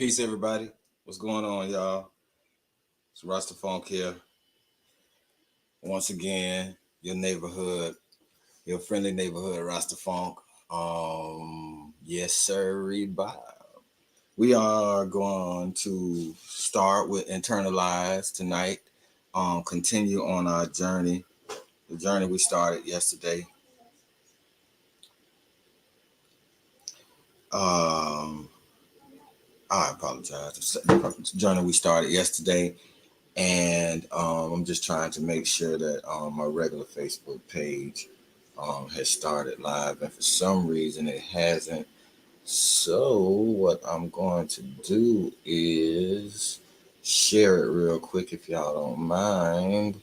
Peace, everybody. What's going on, y'all? It's Rastafunk here. Once again, your neighborhood, your friendly neighborhood Rastafunk. Yes, sir, Bob. We are going to start with Internalize tonight. Continue on our journey, the journey we started yesterday. Um, I apologize. The journey we started yesterday. And I'm just trying to make sure that my regular Facebook page has started live, and for some reason it hasn't. So what I'm going to do is share it real quick, if y'all don't mind.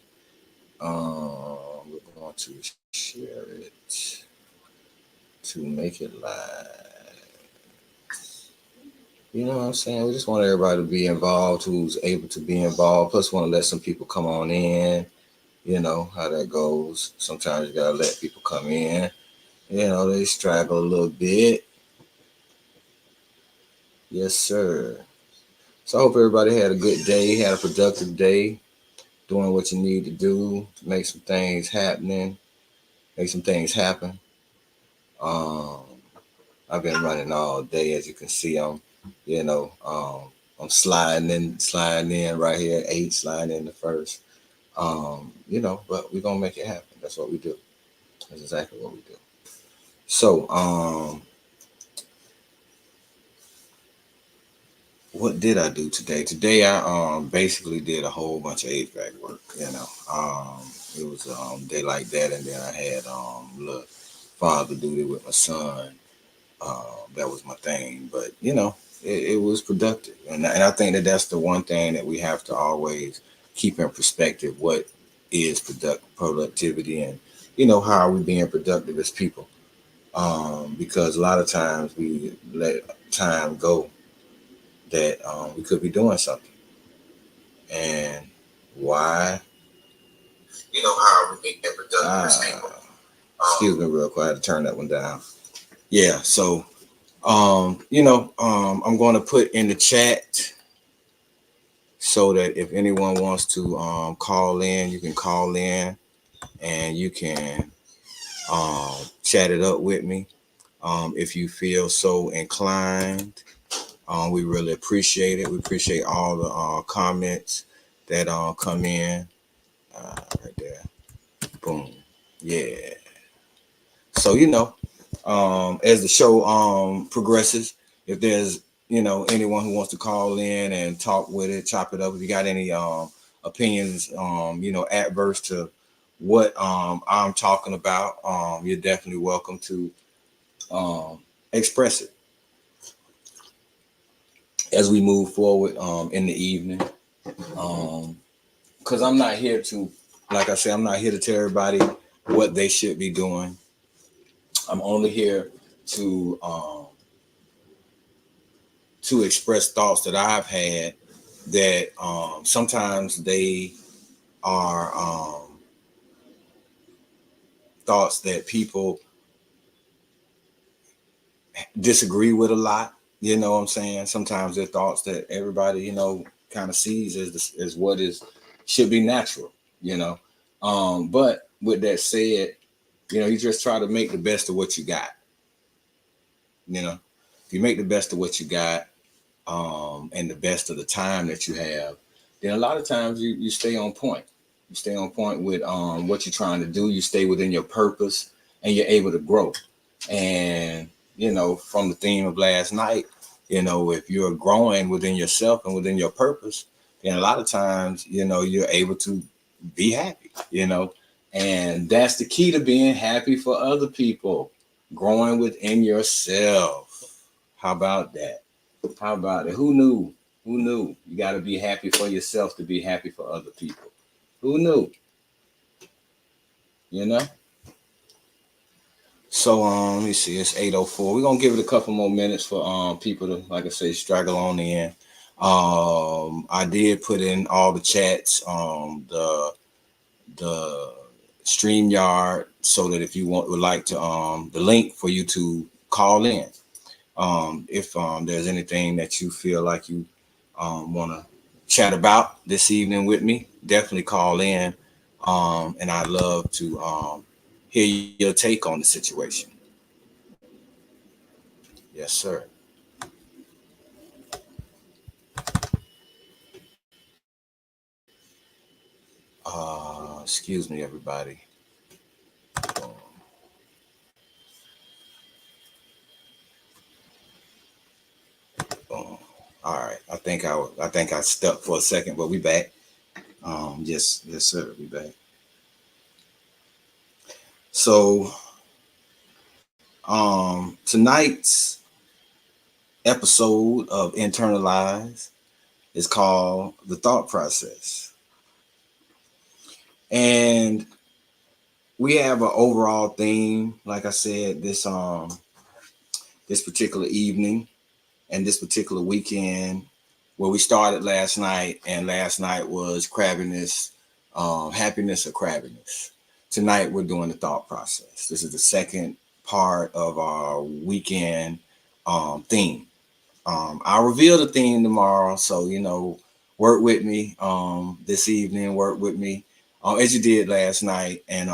We're going to share it to make it live. You know what I'm saying? We just want everybody to be involved who's able to be involved. Plus, want to let some people come on in. You know how that goes. Sometimes you gotta let people come in. You know, they straggle a little bit. Yes, sir. So I hope everybody had a good day, had a productive day, doing what you need to do to make some things happening, make some things happen. Um, I've been running all day, as you can see. You know, I'm sliding in right here, 8, sliding in the first. You know, but we're gonna make it happen. That's what we do. That's exactly what we do. So, what did I do today? Today I basically did a whole bunch of HVAC work. It was day like that, and then I had look father duty with my son. That was my thing, but it was productive, and I think that that's the one thing that we have to always keep in perspective. What is productivity, and how are we being productive as people? Because a lot of times we let time go that we could be doing something. And why? How are we being productive as people? Excuse me real quick, I had to turn that one down. Yeah, so I'm going to put in the chat so that if anyone wants to call in, you can call in and you can chat it up with me if you feel so inclined. We really appreciate it. We appreciate all the comments that come in. Right there. Boom. Yeah. So, as the show progresses, if there's, anyone who wants to call in and talk with it, chop it up, if you got any opinions, adverse to what I'm talking about, you're definitely welcome to express it as we move forward in the evening. Because I'm not here to, like I said, I'm not here to tell everybody what they should be doing. I'm only here to express thoughts that I've had that sometimes they are thoughts that people disagree with a lot. You know what I'm saying? Sometimes they're thoughts that everybody, kind of sees as what is should be natural, But with that said, you just try to make the best of what you got. If you make the best of what you got, and the best of the time that you have, then a lot of times you stay on point. You stay on point with what you're trying to do. You stay within your purpose, and you're able to grow. And from the theme of last night, if you're growing within yourself and within your purpose, then a lot of times you're able to be happy. And that's the key to being happy for other people. Growing within yourself. How about that? How about it? Who knew? Who knew? You got to be happy for yourself to be happy for other people. Who knew? So let me see. It's 8:04. We're gonna give it a couple more minutes for people to, like I say, straggle on in. I did put in all the chats, the StreamYard, so that if you would like to the link for you to call in. If there's anything that you feel like you want to chat about this evening with me, definitely call in. And I'd love to hear your take on the situation. Yes, sir. Excuse me, everybody. Boom, boom. All right. I think I stuck for a second, but we back. Yes, yes, sir. We back. So, tonight's episode of Internalize is called The Thought Process. And we have an overall theme, like I said, this particular evening and this particular weekend where we started last night, and last night was crabbiness, happiness or crabbiness. Tonight we're doing the thought process. This is the second part of our weekend theme. I'll reveal the theme tomorrow, so work with me this evening. Work with me as you did last night, and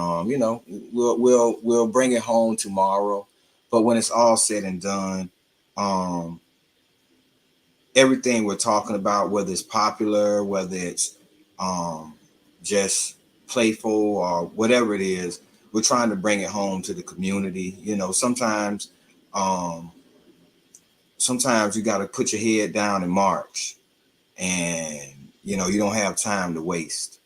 we'll bring it home tomorrow. But when it's all said and done, um, everything we're talking about, whether it's popular, whether it's um, just playful or whatever it is, we're trying to bring it home to the community. Um, sometimes you got to put your head down and march, and you don't have time to waste.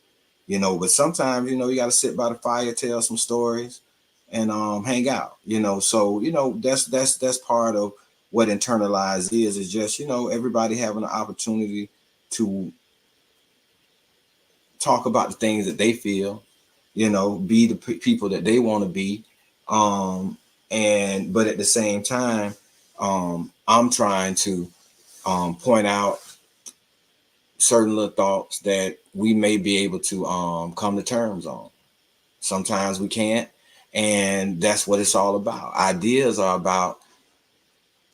But sometimes you got to sit by the fire, tell some stories, and hang out. So that's part of what internalize is just everybody having an opportunity to talk about the things that they feel, be the people that they want to be, um and but at the same time, I'm trying to point out certain little thoughts that we may be able to come to terms on. Sometimes we can't, and that's what it's all about. Ideas are about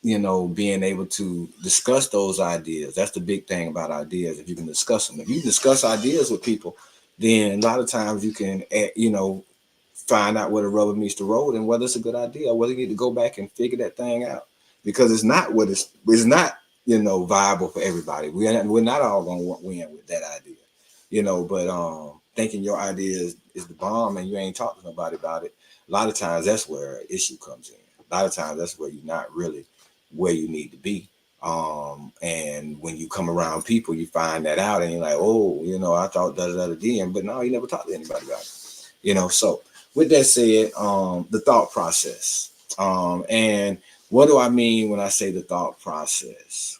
being able to discuss those ideas. That's the big thing about ideas. If you can discuss them, if you discuss ideas with people, then a lot of times you can find out where the rubber meets the road and whether it's a good idea or whether you need to go back and figure that thing out, because it's not viable for everybody. We're not all gonna win with that idea, but thinking your idea is the bomb and you ain't talking to nobody about it, a lot of times that's where an issue comes in. A lot of times that's where you're not really where you need to be. And when you come around people, you find that out and you're like, oh, I thought da da, but no, you never talked to anybody about it. So with that said, the thought process. And what do I mean when I say the thought process?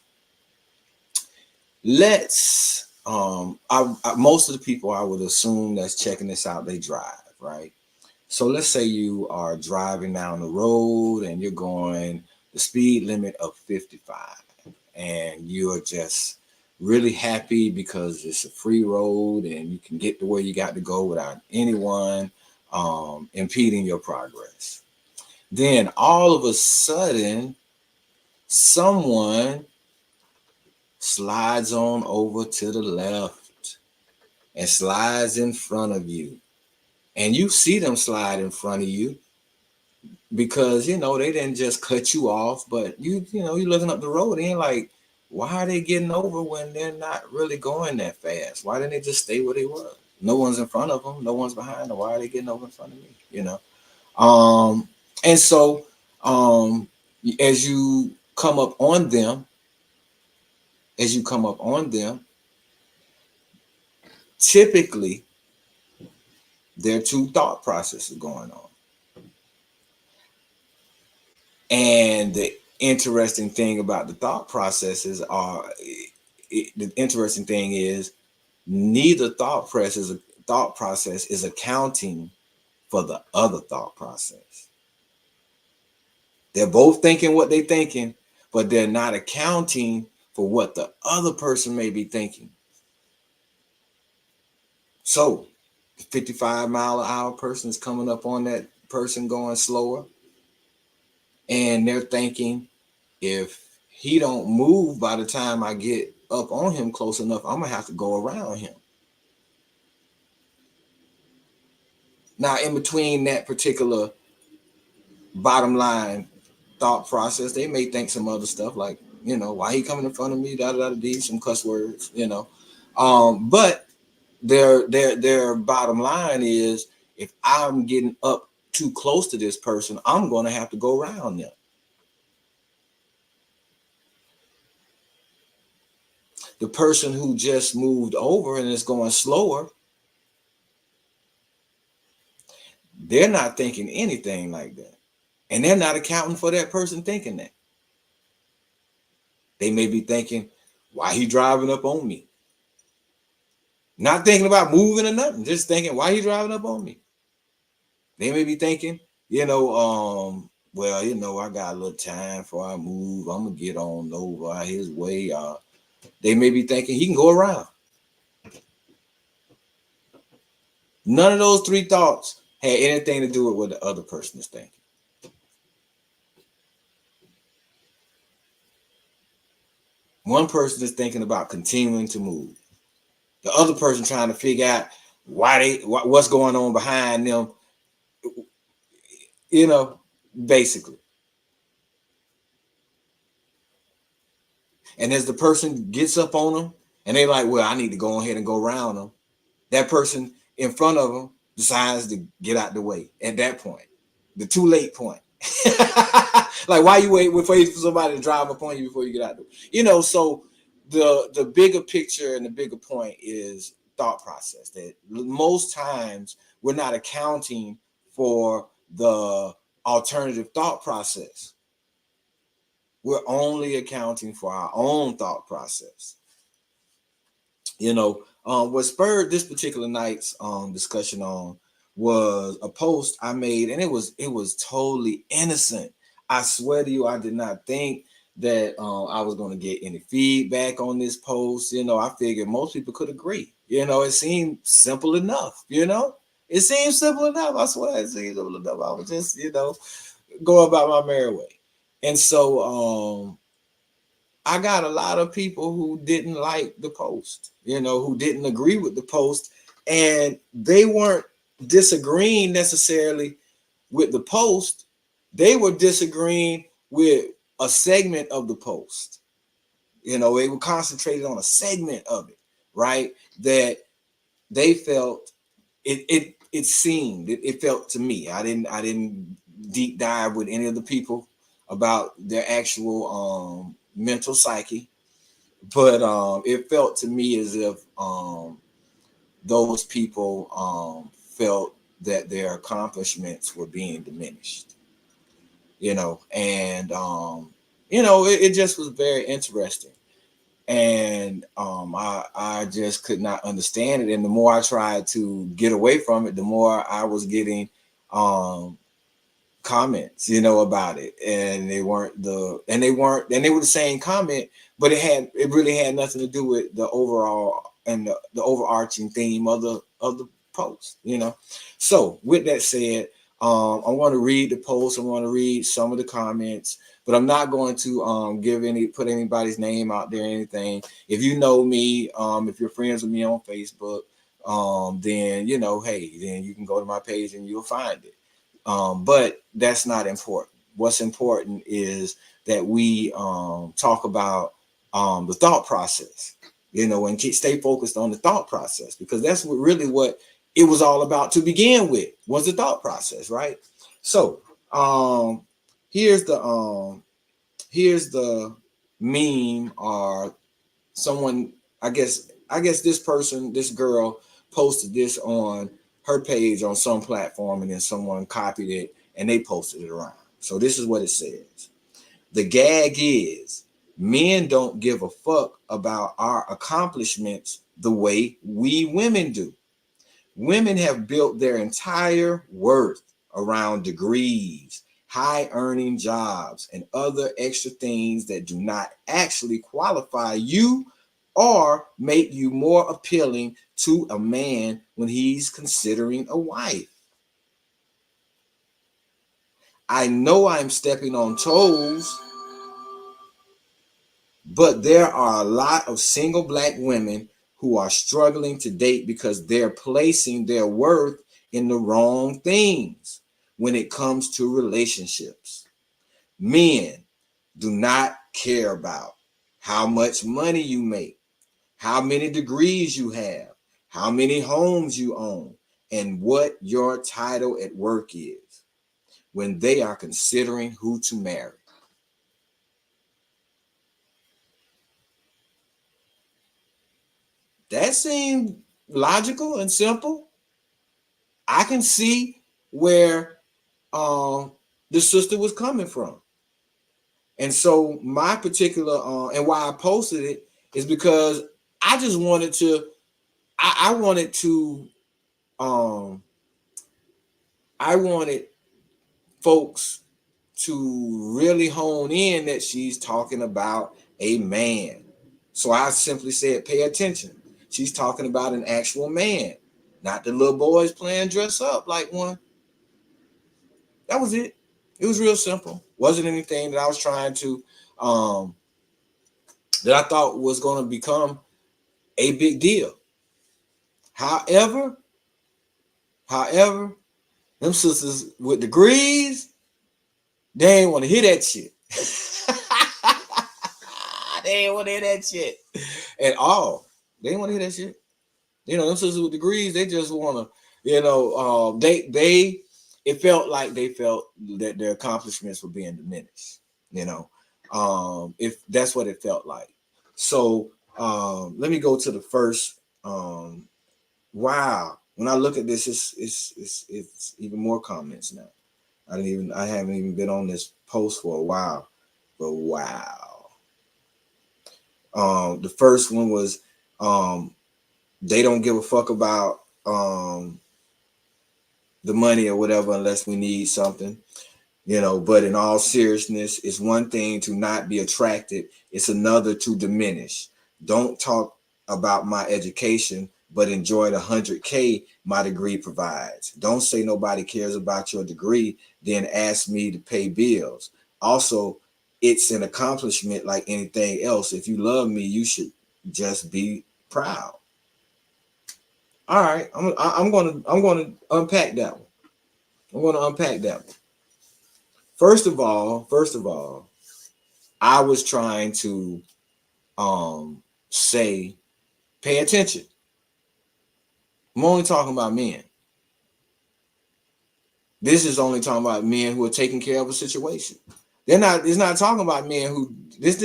Let's most of the people I would assume that's checking this out, they drive, right? So let's say you are driving down the road and you're going the speed limit of 55, and you're just really happy because it's a free road and you can get to where you got to go without anyone impeding your progress. Then all of a sudden, someone slides on over to the left and slides in front of you. And you see them slide in front of you because they didn't just cut you off, but you're looking up the road and you're like, why are they getting over when they're not really going that fast? Why didn't they just stay where they were? No one's in front of them, no one's behind them. Why are they getting over in front of me? Um, and so um, as you come up on them, typically there are two thought processes going on. And the interesting thing about the thought processes the interesting thing is neither thought process is accounting for the other thought process. They're both thinking what they're thinking, but they're not accounting for what the other person may be thinking. So the 55-mile-an-hour person is coming up on that person going slower, and they're thinking, If he don't move by the time I get up on him close enough, I'm gonna have to go around him. Now, in between that particular bottom line thought process, they may think some other stuff like, why he coming in front of me, da da da, some cuss words, but their bottom line is, if I'm getting up too close to this person, I'm going to have to go around them. The person who just moved over and is going slower, they're not thinking anything like that. And they're not accounting for that person thinking that. They may be thinking, why he driving up on me? Not thinking about moving or nothing, just thinking, why he driving up on me? They may be thinking, well, I got a little time before I move. I'm gonna get on over his way. They may be thinking he can go around. None of those three thoughts had anything to do with what the other person is thinking. One person is thinking about continuing to move. The other person trying to figure out what's going on behind them, basically. And as the person gets up on them and they like, well, I need to go ahead and go around them, that person in front of them decides to get out the way at that point, the too late point. Like, why you waiting for somebody to drive up on you before you get out the way? So the bigger picture and the bigger point is thought process, that most times we're not accounting for the alternative thought process. We're only accounting for our own thought process. What spurred this particular night's discussion on was a post I made, and it was totally innocent. I swear to you, I did not think that I was going to get any feedback on this post. I figured most people could agree. It seemed simple enough. It seemed simple enough. I swear it seemed simple enough. I was just, go about my merry way. And so I got a lot of people who didn't like the post, who didn't agree with the post, and they weren't disagreeing necessarily with the post. They were disagreeing with a segment of the post. They were concentrated on a segment of it, right? That they felt it felt to me. I didn't deep dive with any of the people about their actual mental psyche, but it felt to me as if those people felt that their accomplishments were being diminished, and it just was very interesting. And I just could not understand it. And the more I tried to get away from it, the more I was getting comments, about it. And they were the same comment, but it really had nothing to do with the overall and the overarching theme of the post, So with that said, I want to read the post. I want to read some of the comments, but I'm not going to put anybody's name out there or anything. If you know me, if you're friends with me on Facebook, then hey, then you can go to my page and you'll find it. But that's not important. What's important is that we talk about the thought process, and stay focused on the thought process, because that's what it was all about to begin with, was the thought process, right? So here's the meme, or someone, I guess this girl posted this on her page on some platform, and then someone copied it and they posted it around. So this is what it says. The gag is, men don't give a fuck about our accomplishments the way we women do. Women have built their entire worth around degrees, high earning jobs, and other extra things that do not actually qualify you or make you more appealing to a man when he's considering a wife. I know I'm stepping on toes, But there are a lot of single black women who are struggling to date because they're placing their worth in the wrong things when it comes to relationships. Men do not care about how much money you make, how many degrees you have, how many homes you own, and what your title at work is when they are considering who to marry. That seemed logical and simple. I can see where the sister was coming from. And so my particular and why I posted it is because I just wanted to I wanted to um I wanted folks to really hone in that she's talking about a man. So I simply said pay attention. She's talking about an actual man, not the little boys playing dress up like one. That was it. It was real simple. Wasn't anything that I was trying to um that I thought was going to become a big deal. However, however, them sisters with degrees, they ain't want to hear that shit. They ain't want to hear that shit at all. They ain't want to hear that shit. You know, them sisters with degrees, they just want to, they it felt like they felt that their accomplishments were being diminished. You know, if that's what it felt like. So let me go to the first. Wow, when I look at this, it's even more comments now. I haven't even been on this post for a while, but wow. The first one was they don't give a fuck about the money or whatever unless we need something. But in all seriousness, it's one thing to not be attracted, it's another to diminish. Don't talk about my education, but enjoy the 100K my degree provides. Don't say nobody cares about your degree, then ask me to pay bills. Also, it's an accomplishment like anything else. If you love me, you should just be proud. All right, I'm gonna unpack that one. I'm gonna unpack that one. First of all, I was trying to say, pay attention. I'm only talking about men. This is only talking about men who are taking care of a situation. It's not talking about men who this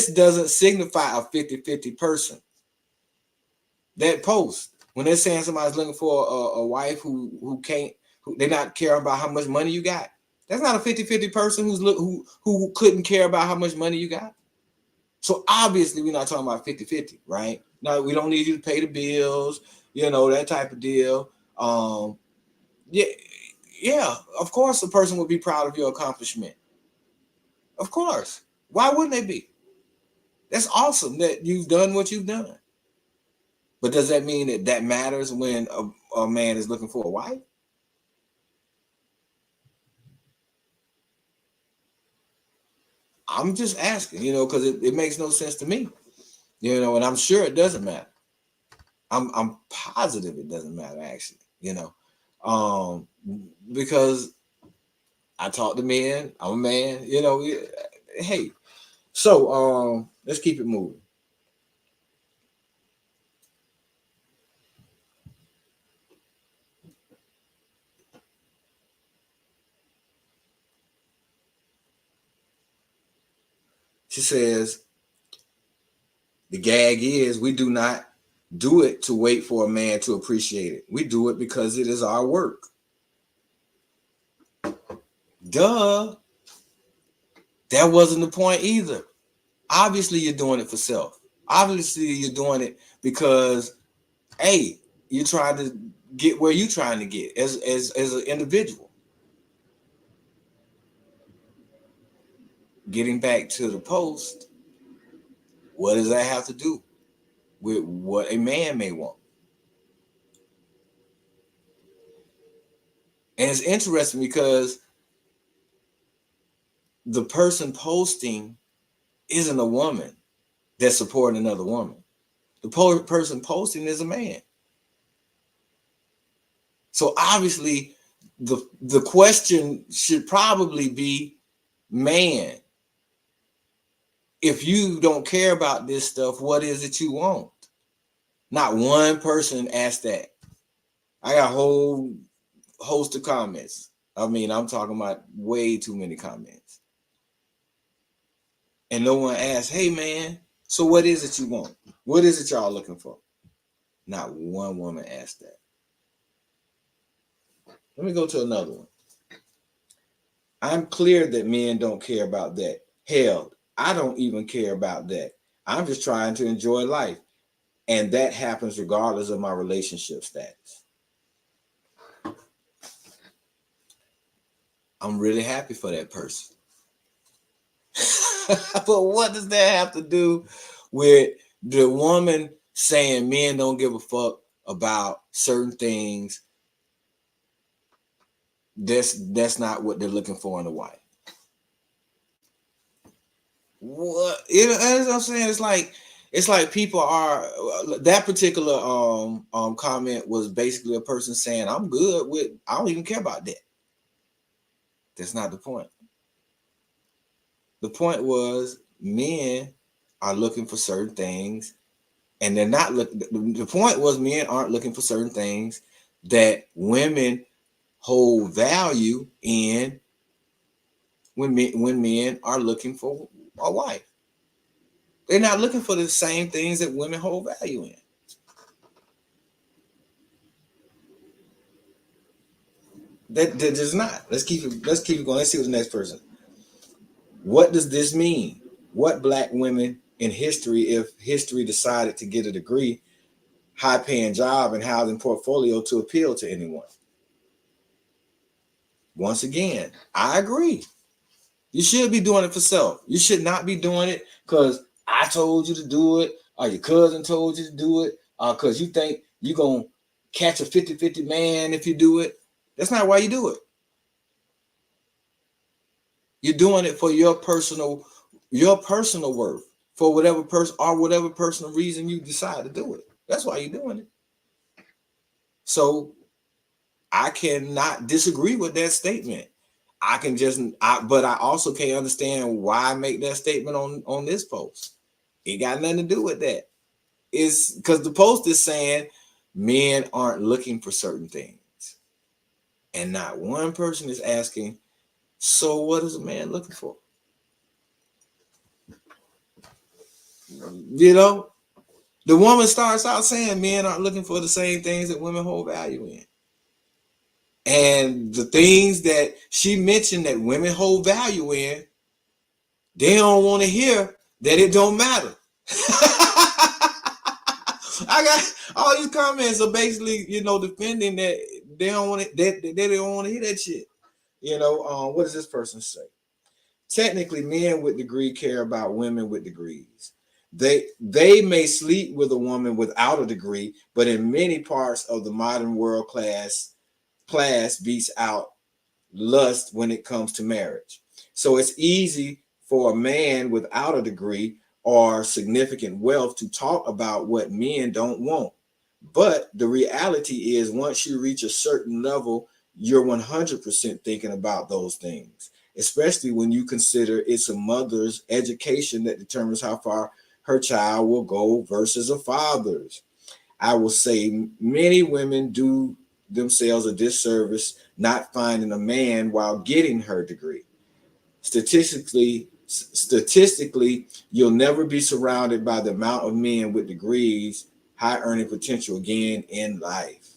doesn't signify a 50-50 person. That post, when they're saying somebody's looking for a wife who can't, they're not caring about how much money you got. That's not a 50-50 person who couldn't care about how much money you got. So obviously we're not talking about 50-50, right? No, we don't need you to pay the bills, that type of deal. Yeah, yeah, of course a person would be proud of your accomplishment. Of course. Why wouldn't they be? That's awesome that you've done what you've done. But does that mean that matters when a man is looking for a wife? I'm just asking, because it makes no sense to me, and I'm sure it doesn't matter. I'm positive it doesn't matter actually, because I talk to men. I'm a man, Hey, so let's keep it moving. She says the gag is we do not do it to wait for a man to appreciate it. We do it because it is our work. Duh. That wasn't the point either. Obviously, you're doing it for self. Obviously, you're doing it because, hey, you're trying to get where you're trying to get as an individual. Getting back to the post, what does that have to do with what a man may want? And it's interesting because the person posting isn't a woman that's supporting another woman. The person posting is a man. So obviously, the question should probably be, man, if you don't care about this stuff, what is it you want? Not one person asked that. I got a whole host of comments. I mean, I'm talking about way too many comments. And no one asked, hey, man, so what is it you want? What is it y'all looking for? Not one woman asked that. Let me go to another one. I'm clear that men don't care about that. Hell, I don't even care about that. I'm just trying to enjoy life. And that happens regardless of my relationship status. I'm really happy for that person. But what does that have to do with the woman saying men don't give a fuck about certain things? That's not what they're looking for in a wife. What, as I'm saying, it's like people are, that particular comment was basically a person saying, I'm good with, I don't even care about that. That's not the point. The point was, men are looking for certain things, and they're not looking. The point was, men aren't looking for certain things that women hold value in when men are looking for a wife. They're not looking for the same things that women hold value in. That does not. Let's keep it going. Let's see what the next person. What does this mean? What black women in history, if history decided to get a degree, high paying job, and housing portfolio to appeal to anyone? Once again, I agree. You should be doing it for self. You should not be doing it because I told you to do it, or your cousin told you to do it, because you think you're going to catch a 50-50 man if you do it. That's not why you do it. You're doing it for your personal worth, for whatever person or whatever personal reason you decide to do it. That's why you're doing it. So I cannot disagree with that statement. But I also can't understand why I make that statement on this post. It got nothing to do with that. It's because the post is saying men aren't looking for certain things. And not one person is asking, so what is a man looking for? You know, the woman starts out saying men aren't looking for the same things that women hold value in. And the things that she mentioned that women hold value in, they don't want to hear that it don't matter. I got all these comments are basically, defending that they don't want it, that they don't want to hear that shit. What does this person say? Technically, men with degree care about women with degrees. They may sleep with a woman without a degree, but in many parts of the modern world, class beats out lust when it comes to marriage. So it's easy for a man without a degree or significant wealth to talk about what men don't want. But the reality is, once you reach a certain level, you're 100% thinking about those things, especially when you consider it's a mother's education that determines how far her child will go versus a father's. I will say many women do themselves a disservice not finding a man while getting her degree. Statistically, you'll never be surrounded by the amount of men with degrees, high earning potential again in life.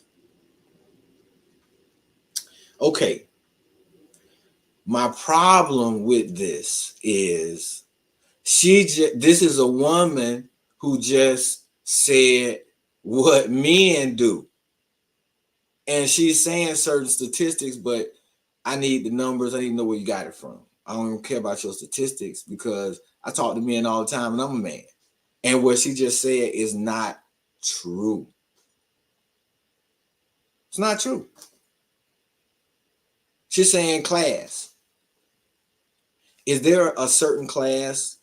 Okay. My problem with this is this is a woman who just said what men do. And she's saying certain statistics, but I need the numbers. I need to know where you got it from. I don't even care about your statistics because I talk to men all the time and I'm a man. And what she just said is not true. It's not true. She's saying class. Is there a certain class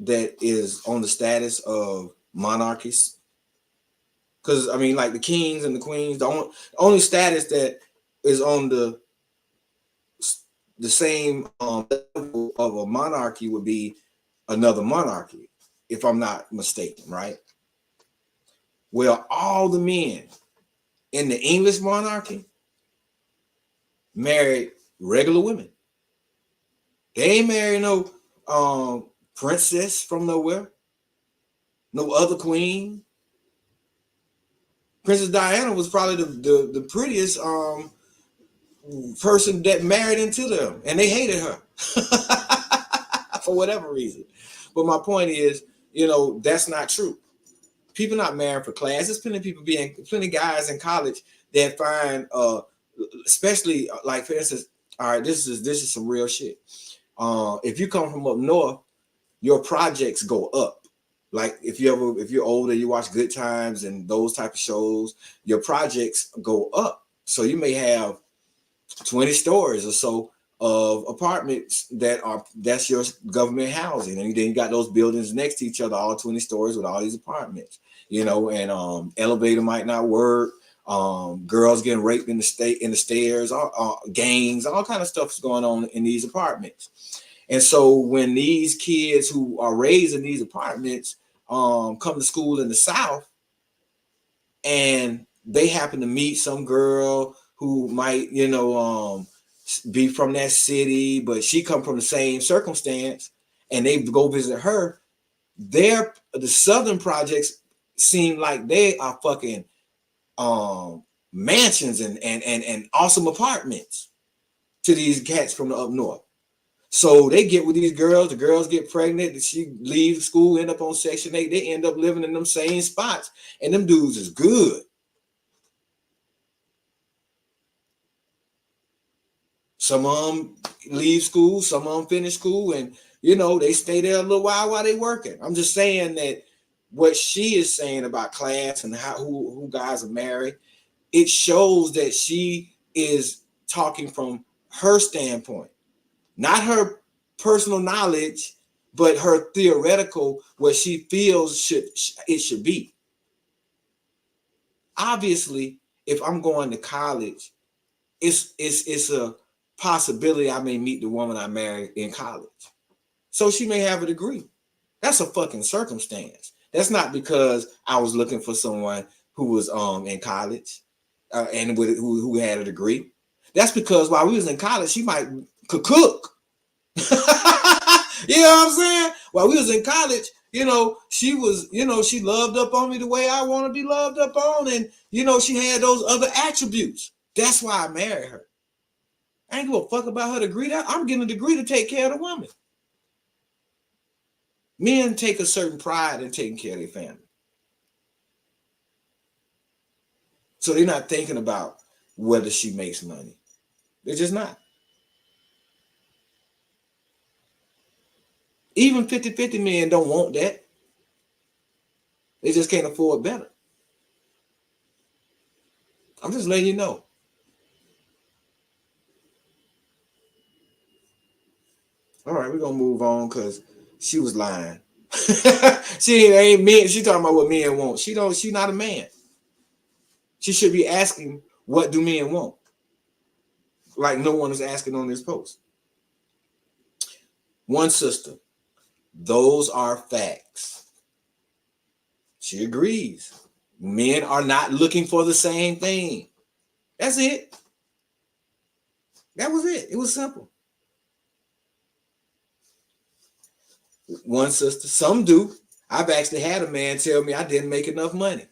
that is on the status of monarchies? Because I mean, like the kings and the queens, the only status that is on the same level of a monarchy would be another monarchy, if I'm not mistaken, right? Well, all the men in the English monarchy married regular women. They ain't married no princess from nowhere, no other queen. Princess Diana was probably the prettiest person that married into them, and they hated her for whatever reason. But my point is, that's not true. People not marrying for class. There's plenty of guys in college that find, especially like for instance, all right, this is some real shit. If you come from up north, your projects go up. Like if you're older, you watch Good Times and those type of shows, your projects go up. So you may have 20 stories or so of apartments that's your government housing, and then you got those buildings next to each other, all 20 stories with all these apartments, and elevator might not work, girls getting raped in the stairs, gangs, all kind of stuff is going on in these apartments. And so when these kids who are raised in these apartments come to school in the South, and they happen to meet some girl who might, be from that city, but she come from the same circumstance, and they go visit her, the Southern projects seem like they are fucking mansions and awesome apartments to these cats from the up north. So they get with these girls, the girls get pregnant, she leaves school, end up on Section 8, they end up living in them same spots, and them dudes is good. Some of them leave school, some of them finish school, and they stay there a little while they working. I'm just saying that what she is saying about class and who guys are married, it shows that she is talking from her standpoint, not her personal knowledge, but her theoretical what she feels it should be. Obviously, if I'm going to college, it's a possibility I may meet the woman I married in college. So she may have a degree. That's a fucking circumstance. That's not because I was looking for someone who was in college and who had a degree. That's because while we was in college, she could cook. You know what I'm saying? While we was in college, she was, she loved up on me the way I want to be loved up on, and she had those other attributes. That's why I married her. I ain't give a fuck about her degree. I'm getting a degree to take care of the woman. Men take a certain pride in taking care of their family. So they're not thinking about whether she makes money. They're just not. Even 50-50 men don't want that. They just can't afford better. I'm just letting you know. All right, we're gonna move on because she was lying. She ain't men. She talking about what men want. She's not a man. She should be asking, what do men want? Like no one is asking on this post. One sister, those are facts. She agrees. Men are not looking for the same thing. That's it. That was it. It was simple. One sister, some do. I've actually had a man tell me I didn't make enough money.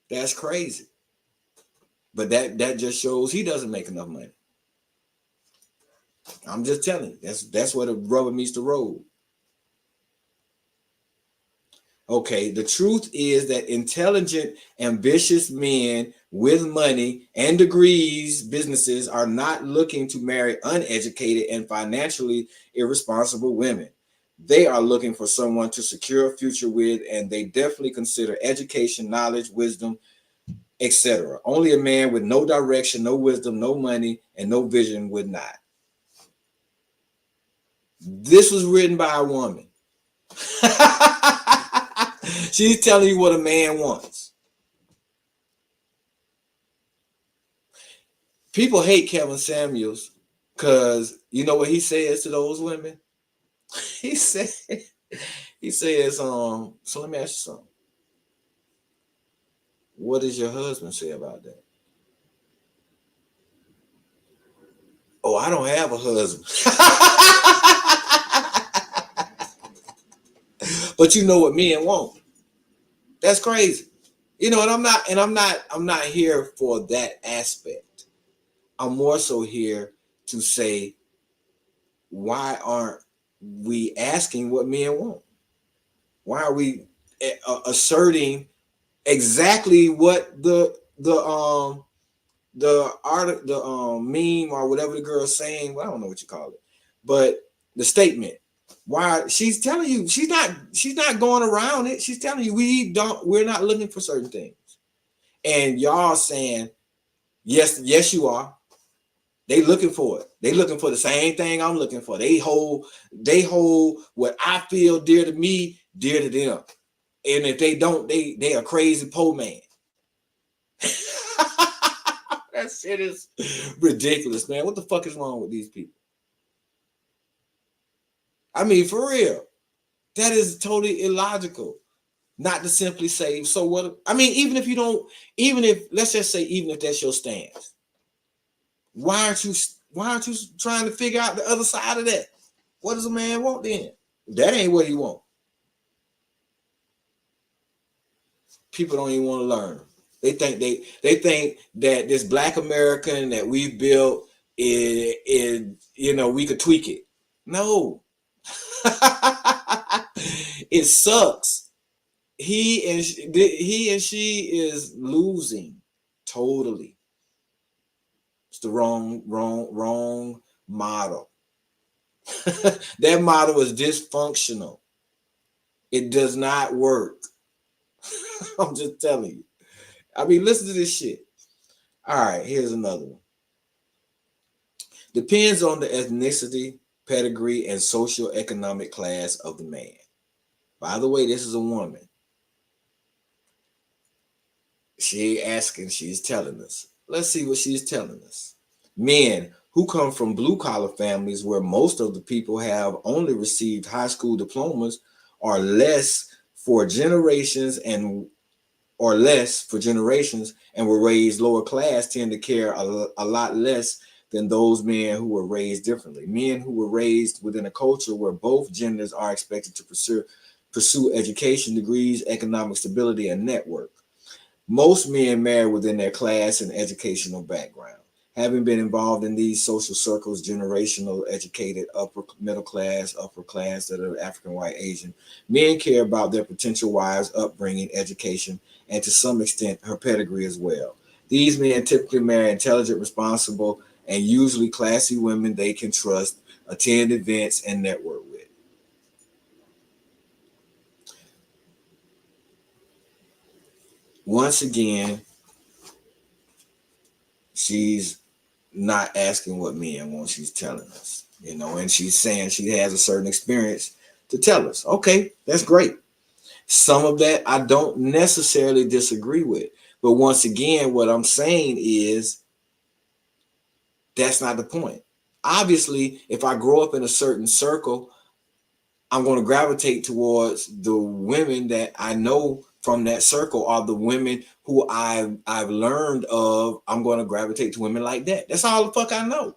That's crazy. But that just shows he doesn't make enough money. I'm just telling you, that's where the rubber meets the road. Okay, the truth is that intelligent, ambitious men with money and degrees, businesses, are not looking to marry uneducated and financially irresponsible women. They are looking for someone to secure a future with, and they definitely consider education, knowledge, wisdom, etc. Only a man with no direction, no wisdom, no money, and no vision would not. This was written by a woman. She's telling you what a man wants. People hate Kevin Samuels because you know what he says to those women? He said, he says, so let me ask you something. What does your husband say about that? Oh, I don't have a husband. But you know what men want. That's crazy. You know, and I'm not here for that aspect. I'm more so here to say, why aren't we asking what men want? Why are we asserting exactly what the art the meme or whatever the girl's saying? Well, I don't know what you call it, but the statement. Why she's telling you she's not going around it. She's telling you we're not looking for certain things, and y'all saying yes you are. They looking for it. They looking for the same thing I'm looking for. They hold what I feel dear to me dear to them. And if they don't, they a crazy poor man. That shit is ridiculous, man. What the fuck is wrong with these people? I mean, for real. That is totally illogical. Not to simply say, so what? I mean, even if let's just say, even if that's your stance, why aren't you trying to figure out the other side of that? What does a man want then? That ain't what he want. People don't even want to learn. They think that this Black American that we've built is we could tweak it. No, it sucks. He and she is losing totally. It's the wrong model. That model is dysfunctional. It does not work. I'm just telling you. I mean, listen to this shit. All right, here's another one. Depends on the ethnicity, pedigree, and social economic class of the man. By the way, this is a woman. She ain't asking, she's telling us. Let's see what she's telling us. Men who come from blue collar families where most of the people have only received high school diplomas are less for generations and were raised lower class tend to care a lot less than those men who were raised differently. Men who were raised within a culture where both genders are expected to pursue education, degrees, economic stability, and network. Most men marry within their class and educational background. Having been involved in these social circles, generational, educated, upper class that are African, white, Asian, men care about their potential wives' upbringing, education, and to some extent her pedigree as well. These men typically marry intelligent, responsible, and usually classy women they can trust, attend events, and network with. Once again, she's not asking what men want, she's telling us, and she's saying she has a certain experience to tell us. Okay, that's great. Some of that I don't necessarily disagree with. But once again, what I'm saying is that's not the point. Obviously, if I grow up in a certain circle, I'm going to gravitate towards the women that I know from that circle, or the women who I've learned of. I'm going to gravitate to women like that. That's all the fuck I know.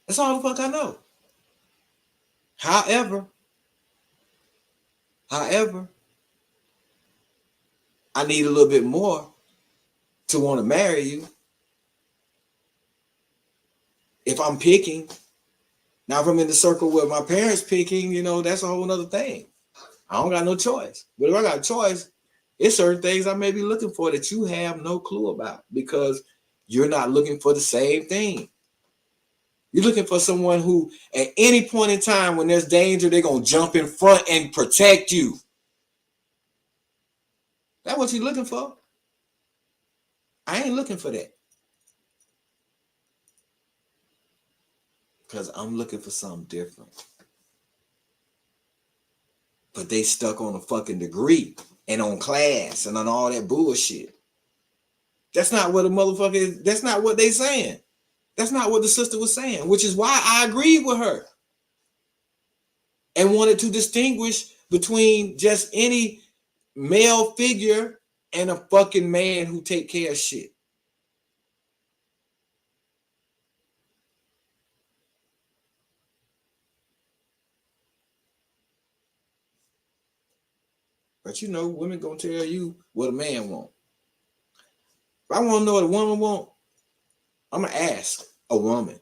That's all the fuck I know. However, however, I need a little bit more to want to marry you. If I'm picking, now if I'm in the circle where my parents picking, that's a whole other thing. I don't got no choice. But if I got a choice, it's certain things I may be looking for that you have no clue about because you're not looking for the same thing. You're looking for someone who, at any point in time when there's danger, they're going to jump in front and protect you. That's what you're looking for. I ain't looking for that. Because I'm looking for something different. But they stuck on a fucking degree and on class and on all that bullshit. That's not what a motherfucker is. That's not what they saying. That's not what the sister was saying, which is why I agreed with her and wanted to distinguish between just any male figure and a fucking man who take care of shit. But you know, women gonna tell you what a man want. If I want to know what a woman want, I'm gonna ask a woman.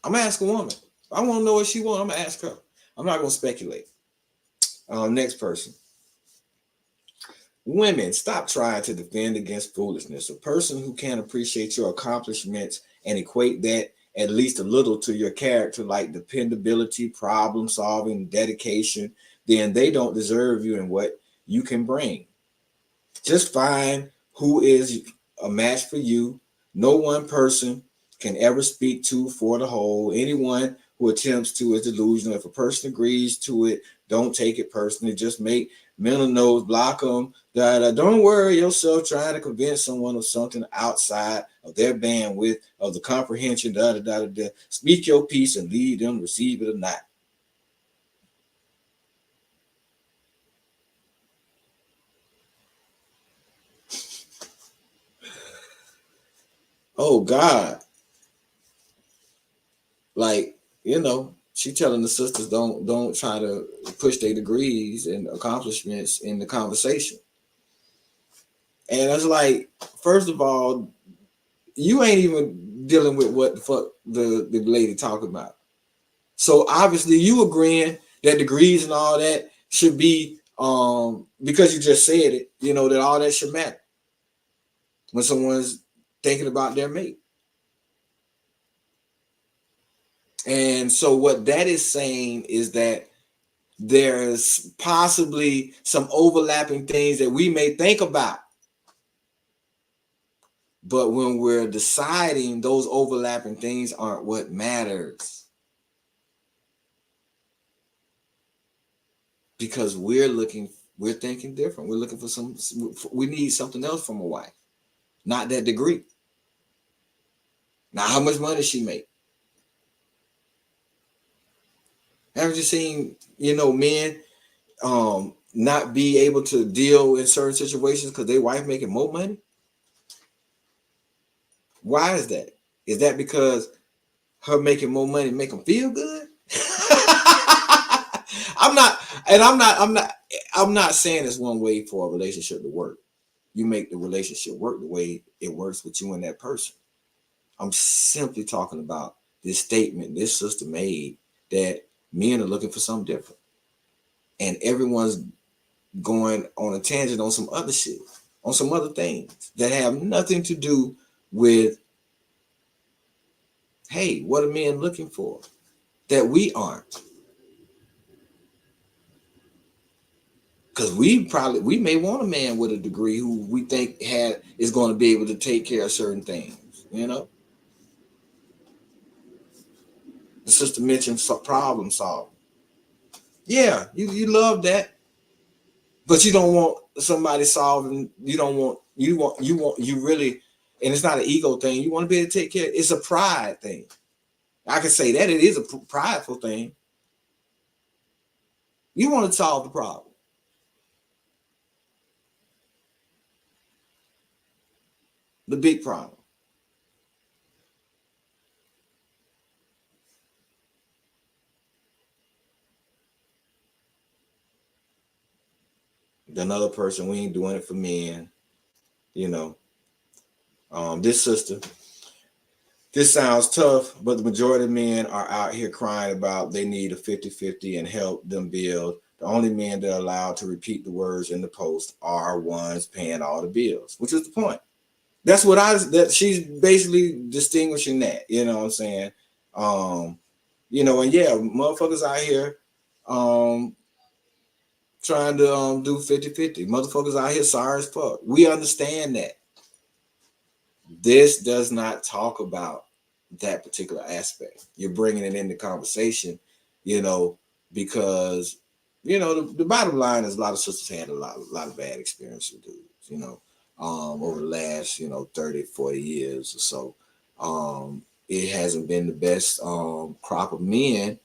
I'm gonna ask a woman. If I want to know what she want, I'm gonna ask her. I'm not gonna speculate. Next person. Women, stop trying to defend against foolishness. A person who can't appreciate your accomplishments and equate that at least a little to your character, like dependability, problem solving, dedication, then they don't deserve you and what you can bring. Just find who is a match for you. No one person can ever speak to for the whole. Anyone who attempts to is delusional. If a person agrees to it, don't take it personally. Just make mental notes, block them. Don't worry yourself trying to convince someone of something outside of their bandwidth of the comprehension. Speak your piece and lead them, receive it or not. Oh God. Like, you know, she telling the sisters don't try to push their degrees and accomplishments in the conversation. And it's like, first of all, you ain't even dealing with what the fuck the lady talking about. So obviously you agreeing that degrees and all that should be because you just said it, you know, that all that should matter when someone's thinking about their mate. And so what that is saying is that there's possibly some overlapping things that we may think about. But when we're deciding, those overlapping things aren't what matters. Because we're thinking different. We're looking for we need something else from a wife, not that degree. Now, how much money she make? Haven't you seen, you know, men not be able to deal in certain situations because their wife making more money? Why is that? Is that because her making more money make them feel good? I'm not saying it's one way for a relationship to work. You make the relationship work the way it works with you and that person. I'm simply talking about this statement this sister made that men are looking for something different. And everyone's going on a tangent on some other shit, on some other things that have nothing to do with, hey, what are men looking for that we aren't? Because we may want a man with a degree who we think is going to be able to take care of certain things, you know. The sister mentioned problem solving. Yeah, you love that, but you don't want somebody solving. You really, and it's not an ego thing. You want to be able to take care. It's a pride thing. I can say that it is a prideful thing. You want to solve the problem, the big problem. Another person, we ain't doing it for men, you know. This sister, this sounds tough, but the majority of men are out here crying about they need a 50-50 and help them build. The only men that are allowed to repeat the words in the post are ones paying all the bills, which is the point. That's what that she's basically distinguishing that, you know what I'm saying? You know, and yeah, motherfuckers out here trying to do 50-50. Motherfuckers out here sorry as fuck. We understand that. This does not talk about that particular aspect. You're bringing it into conversation, you know, because the bottom line is a lot of sisters had a lot of bad experience with dudes, over the last 30, 40 years or so. It hasn't been the best crop of men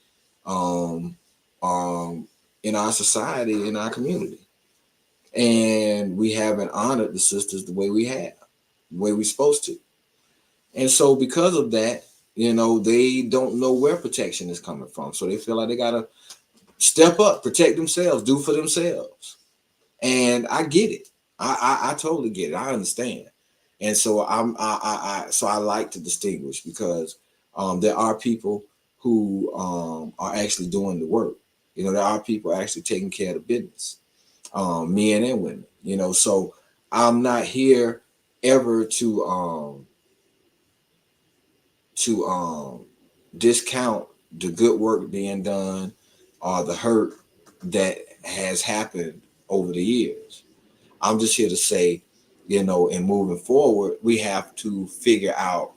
um, um, in our society, in our community, and we haven't honored the sisters the way we have, the way we're supposed to. And so because of that, they don't know where protection is coming from. So they feel like they gotta step up, protect themselves, do for themselves. And I get it. I totally get it. I understand. And so I like to distinguish because there are people who are actually doing the work. There are people actually taking care of the business, men and women. So I'm not here ever to discount the good work being done or the hurt that has happened over the years. I'm just here to say, in moving forward, we have to figure out,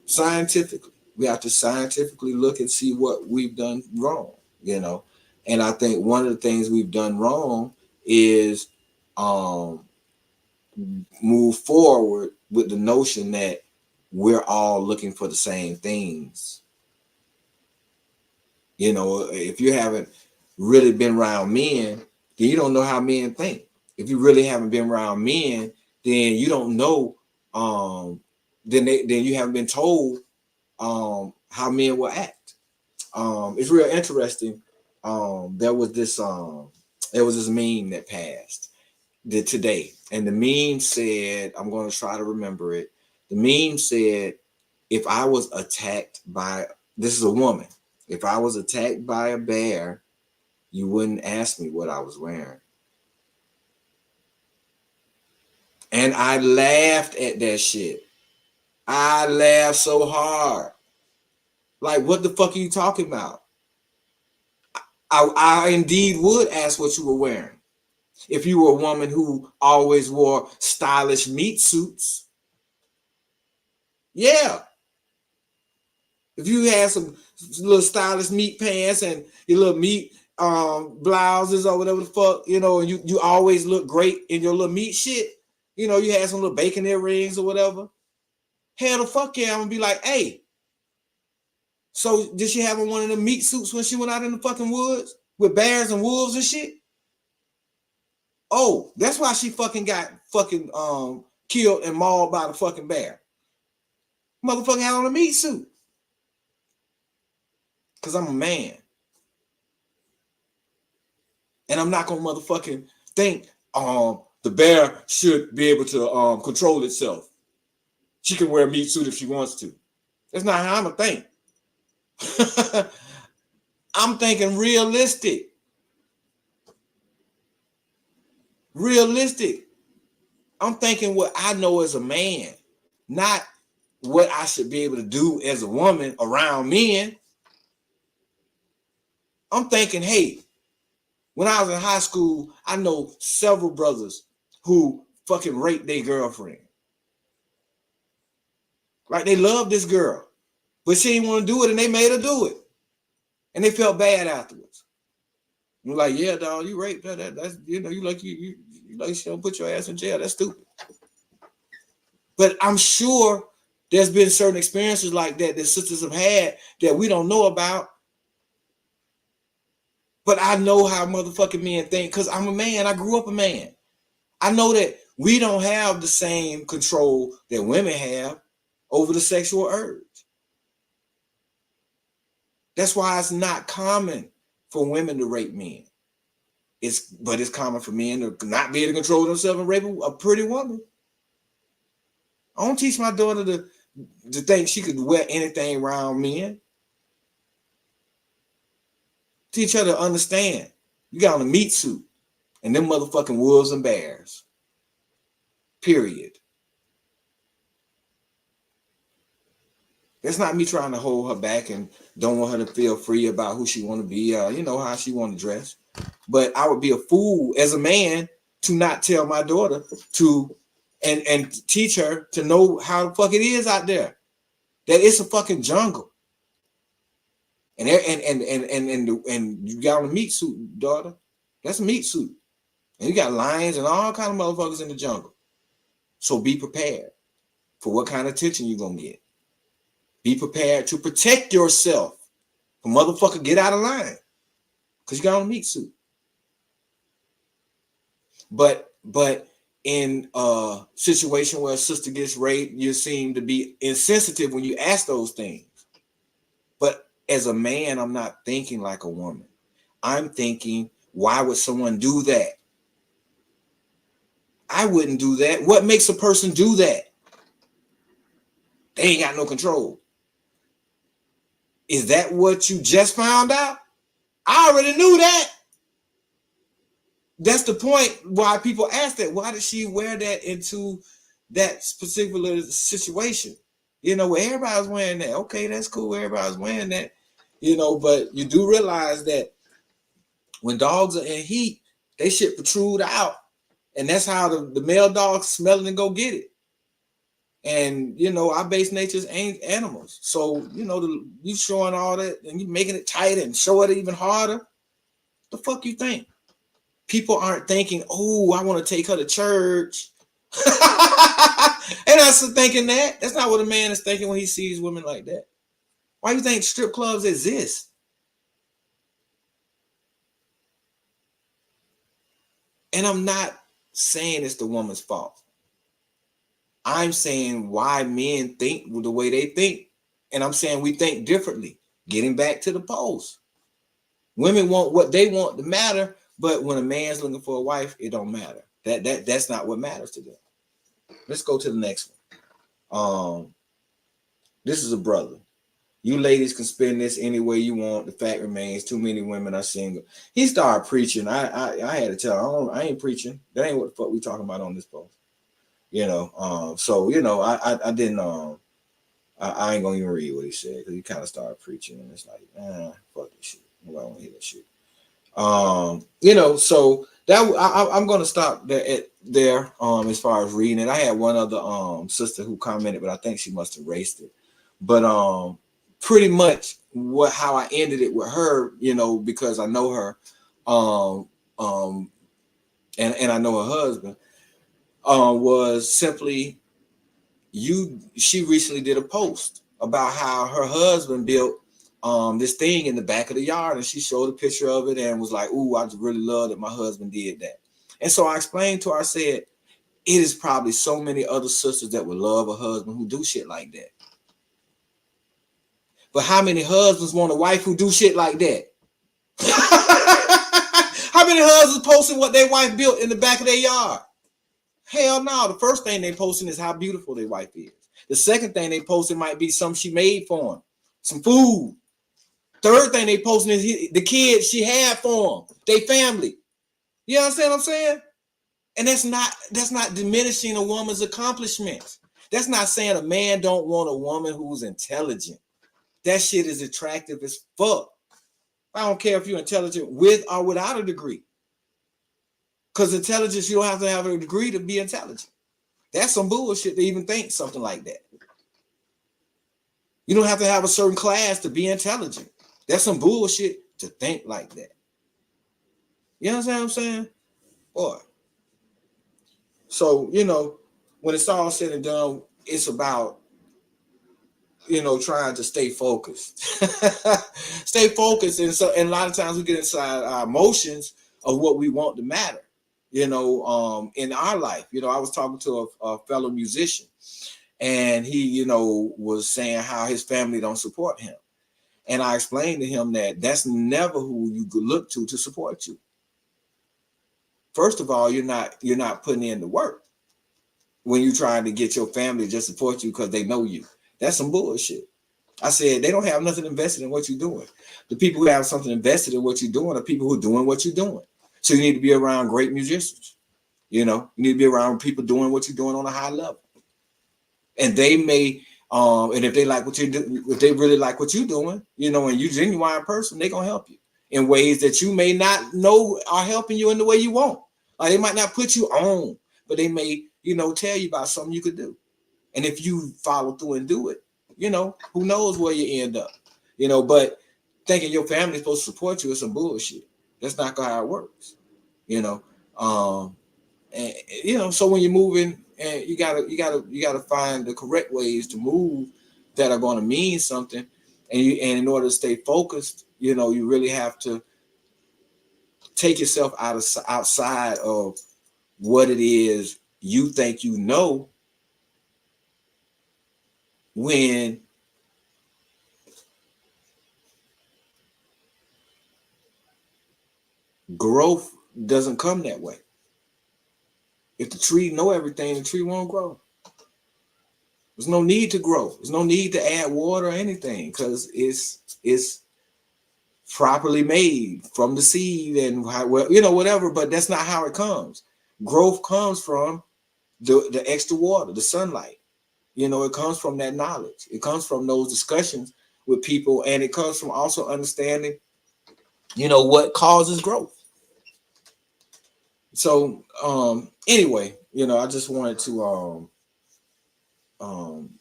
scientifically, we have to scientifically look and see what we've done wrong, you know. And I think one of the things we've done wrong is um, move forward with the notion that we're all looking for the same things. If you haven't really been around men, then you don't know how men think. If you really haven't been around men, then you don't know. Then you haven't been told how men will act. It's real interesting. There was this meme that passed today, and the meme said, I'm going to try to remember it. The meme said, if I was attacked by, this is a woman, if I was attacked by a bear, you wouldn't ask me what I was wearing. And I laughed at that shit. I laughed so hard. Like, what the fuck are you talking about? I indeed would ask what you were wearing. If you were a woman who always wore stylish meat suits, yeah. If you had some little stylish meat pants and your little meat blouses or whatever the fuck, and you always look great in your little meat shit, you had some little bacon earrings or whatever, hell the fuck yeah, I'm gonna be like, hey, so did she have on one of the meat suits when she went out in the fucking woods with bears and wolves and shit? Oh, that's why she fucking got fucking killed and mauled by the fucking bear. Motherfucker had on a meat suit. Cause I'm a man. And I'm not gonna motherfucking think the bear should be able to control itself. She can wear a meat suit if she wants to. That's not how I'm gonna think. I'm thinking realistic. Realistic. I'm thinking what I know as a man, not what I should be able to do as a woman around men. I'm thinking, hey, when I was in high school, I know several brothers who fucking raped their girlfriend. Like, they love this girl, but she didn't want to do it, and they made her do it, and they felt bad afterwards. You're like, yeah, dog, you raped her. That's you like you like she don't put your ass in jail. That's stupid. But I'm sure there's been certain experiences like that sisters have had that we don't know about. But I know how motherfucking men think because I'm a man. I grew up a man. I know that we don't have the same control that women have over the sexual urge. That's why it's not common for women to rape men. But it's common for men to not be able to control themselves and rape a pretty woman. I don't teach my daughter to think she could wear anything around men. Teach her to understand. You got on a meat suit and them motherfucking wolves and bears. Period. That's not me trying to hold her back and don't want her to feel free about who she want to be, how she want to dress. But I would be a fool as a man to not tell my daughter to and teach her to know how the fuck it is out there. That it's a fucking jungle. And you got on a meat suit, daughter. That's a meat suit. And you got lions and all kind of motherfuckers in the jungle. So be prepared for what kind of attention you're gonna get. Be prepared to protect yourself. Motherfucker, get out of line. Because you got on a meat suit. But in a situation where a sister gets raped, you seem to be insensitive when you ask those things. But as a man, I'm not thinking like a woman. I'm thinking, why would someone do that? I wouldn't do that. What makes a person do that? They ain't got no control. Is that what you just found out? I already knew that. That's the point why people ask that. Why did she wear that into that particular situation? You know, where everybody's wearing that. Okay, that's cool. Everybody's wearing that. You know, but you do realize that when dogs are in heat, they shit protrude out. And that's how the male dogs smell it and go get it. And, you know, our base natures ain't animals. So, you know, you showing all that and you making it tight and show it even harder. The fuck you think? People aren't thinking, oh, I want to take her to church. And I'm thinking that. That's not what a man is thinking when he sees women like that. Why do you think strip clubs exist? And I'm not saying it's the woman's fault. I'm saying why men think the way they think. And I'm saying we think differently. Getting back to the post. Women want what they want to matter, but when a man's looking for a wife, it don't matter. That's not what matters to them. Let's go to the next one. This is a brother. You ladies can spend this any way you want. The fact remains, too many women are single. He started preaching. I had to tell him, I ain't preaching. That ain't what the fuck we talking about on this post. You know, so you know, I didn't I ain't gonna even read what he said because he kind of started preaching, and it's like, fuck this shit. Nobody want to hear that shit. You know, so that I'm gonna stop there. As far as reading it, I had one other sister who commented, but I think she must have erased it. But pretty much how I ended it with her, you know, because I know her, and I know her husband, was simply she recently did a post about how her husband built this thing in the back of the yard, and she showed a picture of it and was like, ooh, I just really love that my husband did that. And so I explained to her, I said, it is probably so many other sisters that would love a husband who do shit like that. But how many husbands want a wife who do shit like that? How many husbands posting what their wife built in the back of their yard? Hell no. The first thing they posting is how beautiful their wife is. The second thing they posting might be something she made for him, some food. Third thing they posting is the kids she had for them, their family. You understand what I'm saying? And that's not diminishing a woman's accomplishments. That's not saying a man don't want a woman who's intelligent. That shit is attractive as fuck. I don't care if you're intelligent with or without a degree. Because intelligence, you don't have to have a degree to be intelligent. That's some bullshit to even think something like that. You don't have to have a certain class to be intelligent. That's some bullshit to think like that. You understand what I'm saying? Boy. So, you know, when it's all said and done, it's about, you know, trying to stay focused. Stay focused. And a lot of times we get inside our emotions of what we want to matter, you know, in our life. You know, I was talking to a fellow musician, and he, you know, was saying how his family don't support him. And I explained to him that that's never who you could look to support you. First of all, you're not putting in the work when you're trying to get your family to just support you because they know you. That's some bullshit. I said, they don't have nothing invested in what you're doing. The people who have something invested in what you're doing are people who are doing what you're doing. So you need to be around great musicians. You know, you need to be around people doing what you're doing on a high level. And they may, and if they like what you do, if they really like what you're doing, you know, and you're a genuine person, they're going to help you in ways that you may not know are helping you in the way you want. Like they might not put you on, but they may tell you about something you could do. And if you follow through and do it, who knows where you end up, but thinking your family's supposed to support you is some bullshit. That's not how it works, you know. And so when you're moving, and you gotta find the correct ways to move that are going to mean something, and in order to stay focused, you really have to take yourself outside of what it is you think when growth doesn't come that way. If the tree know everything, the tree won't grow. There's no need to grow. There's no need to add water or anything, because it's properly made from the seed and whatever. But that's not how it comes. Growth comes from the extra water, the sunlight. It comes from that knowledge. It comes from those discussions with people, and it comes from also understanding, what causes growth. So anyway, I just wanted to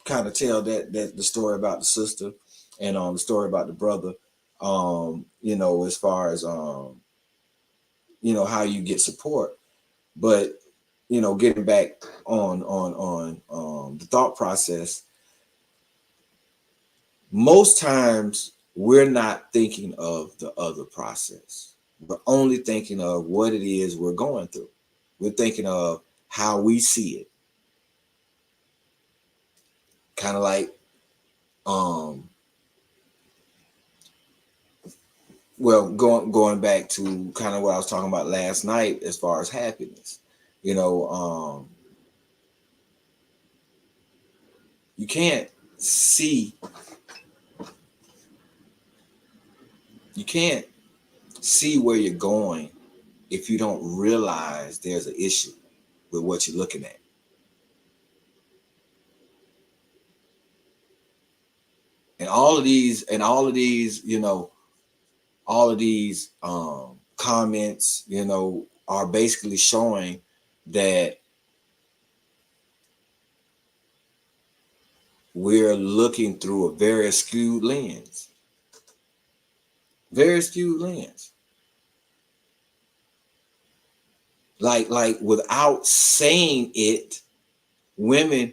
kind of tell that the story about the sister, and the story about the brother, as far as how you get support. But getting back on the thought process, most times we're not thinking of the other process. We're only thinking of what it is we're going through. We're thinking of how we see it. Kind of like, going back to kind of what I was talking about last night as far as happiness. You can't see where you're going if you don't realize there's an issue with what you're looking at. And all of these comments, are basically showing that we're looking through a very skewed lens. Very skewed lens. Like without saying it, women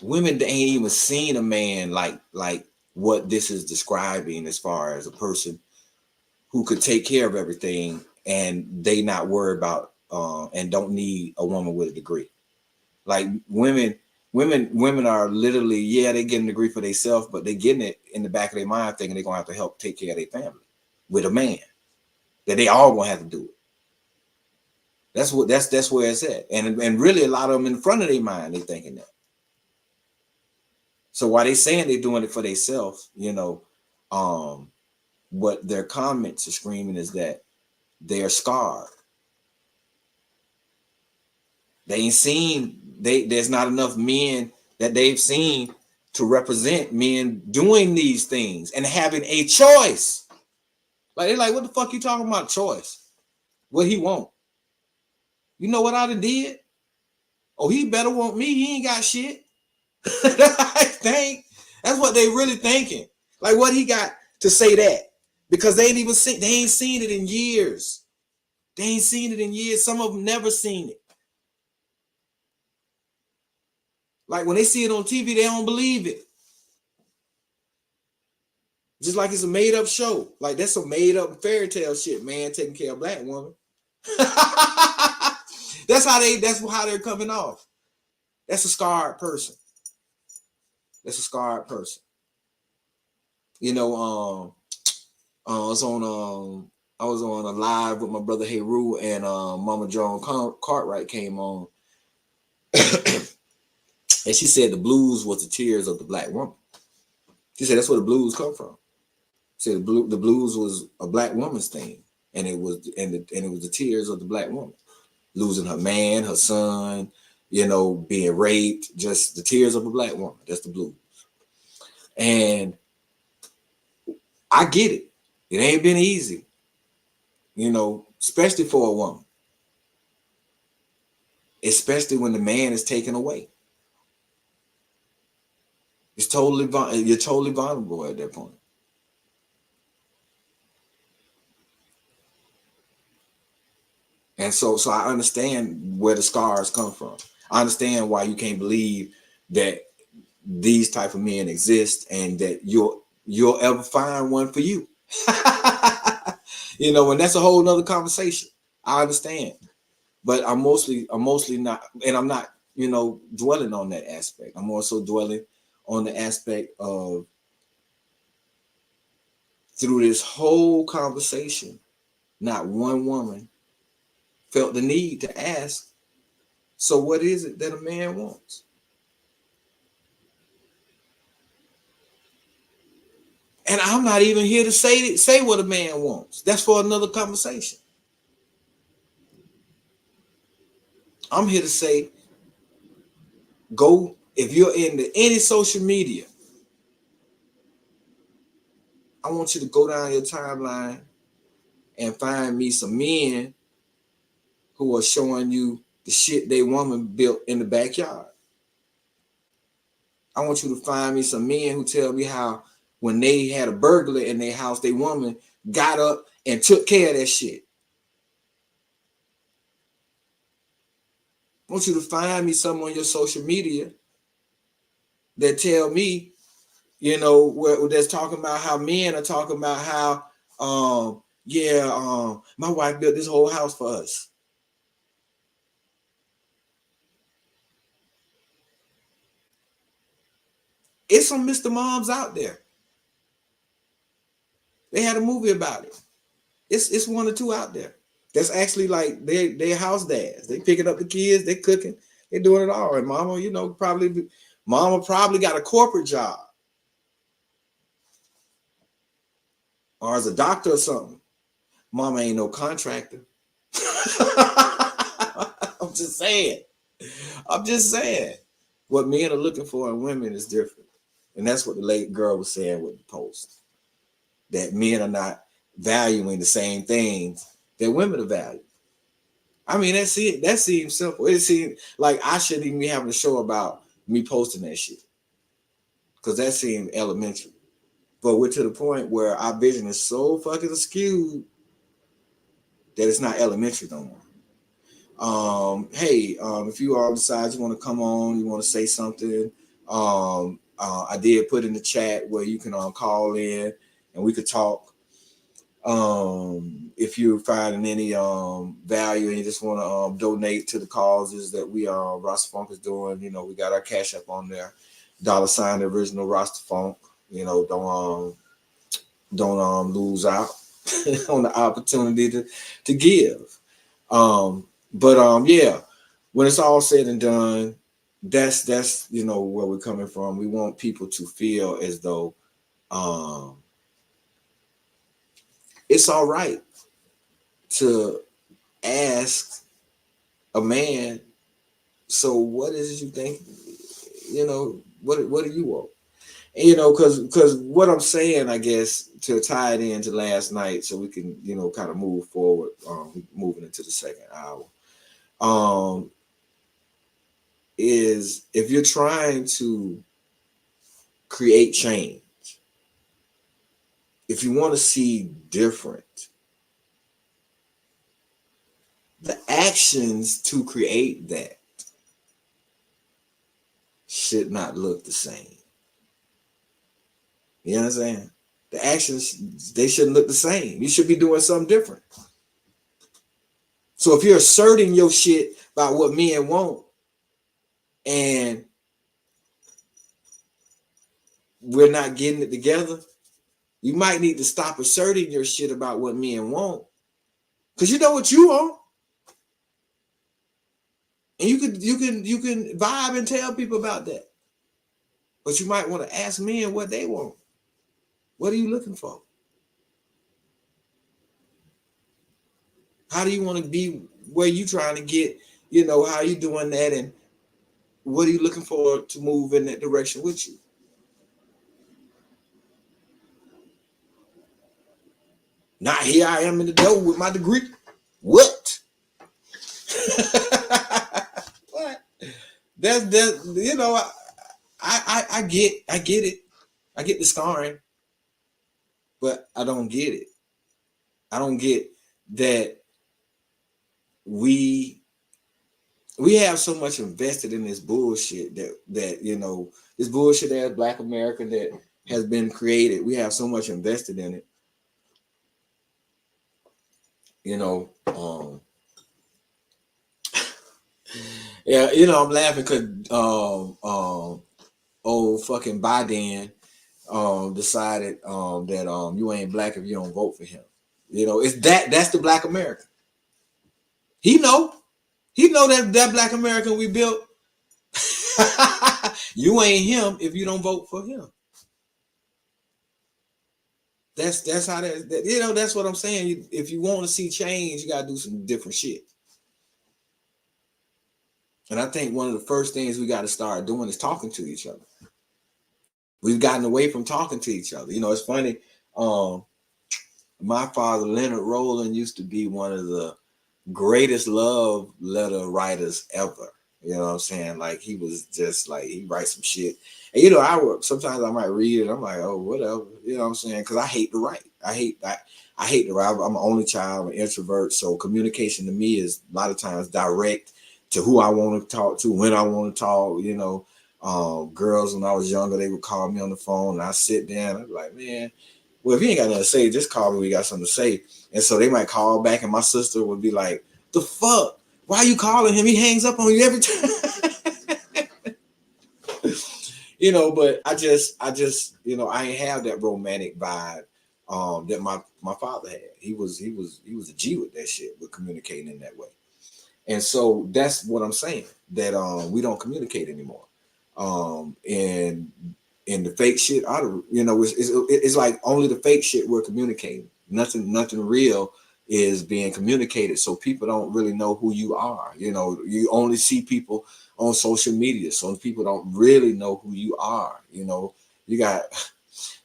ain't even seen a man like what this is describing, as far as a person who could take care of everything, and they not worry about and don't need a woman with a degree. Like women are literally, yeah, they getting a degree for themselves, but they getting it in the back of their mind thinking they're gonna have to help take care of their family with a man, that they all gonna have to do it. That's where it's at. And really a lot of them in front of their mind, they thinking that. So while they saying they're doing it for themselves, what their comments are screaming is that they're scarred. They ain't seen, there's not enough men that they've seen to represent men doing these things and having a choice. Like, they're like, what the fuck you talking about choice? What he want? You know what I done did? Oh, he better want me. He ain't got shit. I think that's what they really thinking. Like, what he got to say that? Because they ain't seen it in years. They ain't seen it in years. Some of them never seen it. Like, when they see it on TV, they don't believe it. Just like it's a made up show. Like, that's some made up fairy tale shit, man, taking care of a black woman. That's how they're coming off. That's a scarred person. That's a scarred person. I was on a live with my brother Heru, and Mama Joan Cartwright came on. And she said the blues was the tears of the black woman. She said that's where the blues come from. She said the blues was a black woman's thing, and it was the tears of the black woman, losing her man, her son, being raped, just the tears of a black woman. That's the blues. And I get it. It ain't been easy, especially for a woman. especially when the man is taken away. You're totally vulnerable at that point. And so I understand where the scars come from. I understand why you can't believe that these type of men exist and that you'll ever find one for you. And that's a whole nother conversation. I understand. But I'm mostly not, and I'm not, dwelling on that aspect. I'm also dwelling on the aspect of, through this whole conversation, not one woman felt the need to ask, so what is it that a man wants? And I'm not even here to say what a man wants. That's for another conversation. I'm here to say, go, if you're into any social media, I want you to go down your timeline and find me some men who are showing you the shit they woman built in the backyard. I want you to find me some men who tell me how when they had a burglar in their house, they woman got up and took care of that shit. I want you to find me some on your social media that tell me, where that's talking about how men are talking about how, my wife built this whole house for us. It's some Mr. Moms out there. They had a movie about it. It's one or two out there. That's actually like they house dads. They picking up the kids, they cooking, they doing it all. And mama, probably got a corporate job or as a doctor or something. Mama ain't no contractor. I'm just saying. What men are looking for in women is different. And that's what the late girl was saying with the post. That men are not valuing the same things that women are valuing. I mean, that's it. That seems simple. It seems like I shouldn't even be having a show about me posting that shit. Because that seemed elementary. But we're to the point where our vision is so fucking skewed that it's not elementary no more. If you all decide you want to come on, you want to say something, I did put in the chat where you can call in and we could talk. If you're finding any value and you just want to donate to the causes that we Rastafunk is doing, we got our cash up on there, $ the original Rastafunk. Don't lose out on the opportunity to give. When it's all said and done, that's where we're coming from. We want people to feel as though it's all right to ask a man, so what is it you think, what do you want? Because what I'm saying, I guess, to tie it into last night so we can, kind of move forward, moving into the second hour, is if you're trying to create change, if you want to see different, the actions to create that should not look the same. You know what I'm saying? The actions, they shouldn't look the same. You should be doing something different. So if you're asserting your shit about what men want and we're not getting it together, you might need to stop asserting your shit about what men want. Because you know what you want. And you can vibe and tell people about that. But you might want to ask men what they want. What are you looking for? How do you want to be where you trying to get, how you doing that, and what are you looking for to move in that direction with you? Now here I am in the door with my degree. What? That's you know, I get it. I get the scarring, but I don't get it. I don't get that we we have so much invested in this bullshit that you know, this bullshit as Black America that has been created. We have so much invested in it. You know, yeah, you know, I'm laughing because old fucking Biden decided that you ain't black if you don't vote for him. You know, it's that's the Black American. He know. He know that Black American we built. You ain't him if you don't vote for him. That's how that you know, that's what I'm saying. If you want to see change, you gotta do some different shit. And I think one of the first things we got to start doing is talking to each other. We've gotten away from talking to each other. You know, it's funny. Um, my father, Leonard Rowland, used to be one of the greatest love letter writers ever. You know what I'm saying? Like he was just like he writes some shit. And you know, I would sometimes I might read it. I'm like, oh, whatever. You know what I'm saying? Because I hate to write. I hate to write. I'm an only child, I'm an introvert. So communication to me is a lot of times direct to who I want to talk to, when I want to talk. You know, girls when I was younger, they would call me on the phone and I sit down. I'd be like, man, well, if you ain't got nothing to say, just call me. We got something to say. And so they might call back, and my sister would be like, "The fuck? Why are you calling him? He hangs up on you every time." You know, but you know, I ain't have that romantic vibe that my father had. He was a G with that shit, with communicating in that way. And so that's what I'm saying, that we don't communicate anymore. And the fake shit out of, you know, it's like only the fake shit we're communicating. Nothing real is being communicated. So people don't really know who you are. You know, you only see people on social media. So people don't really know who you are. You know, you got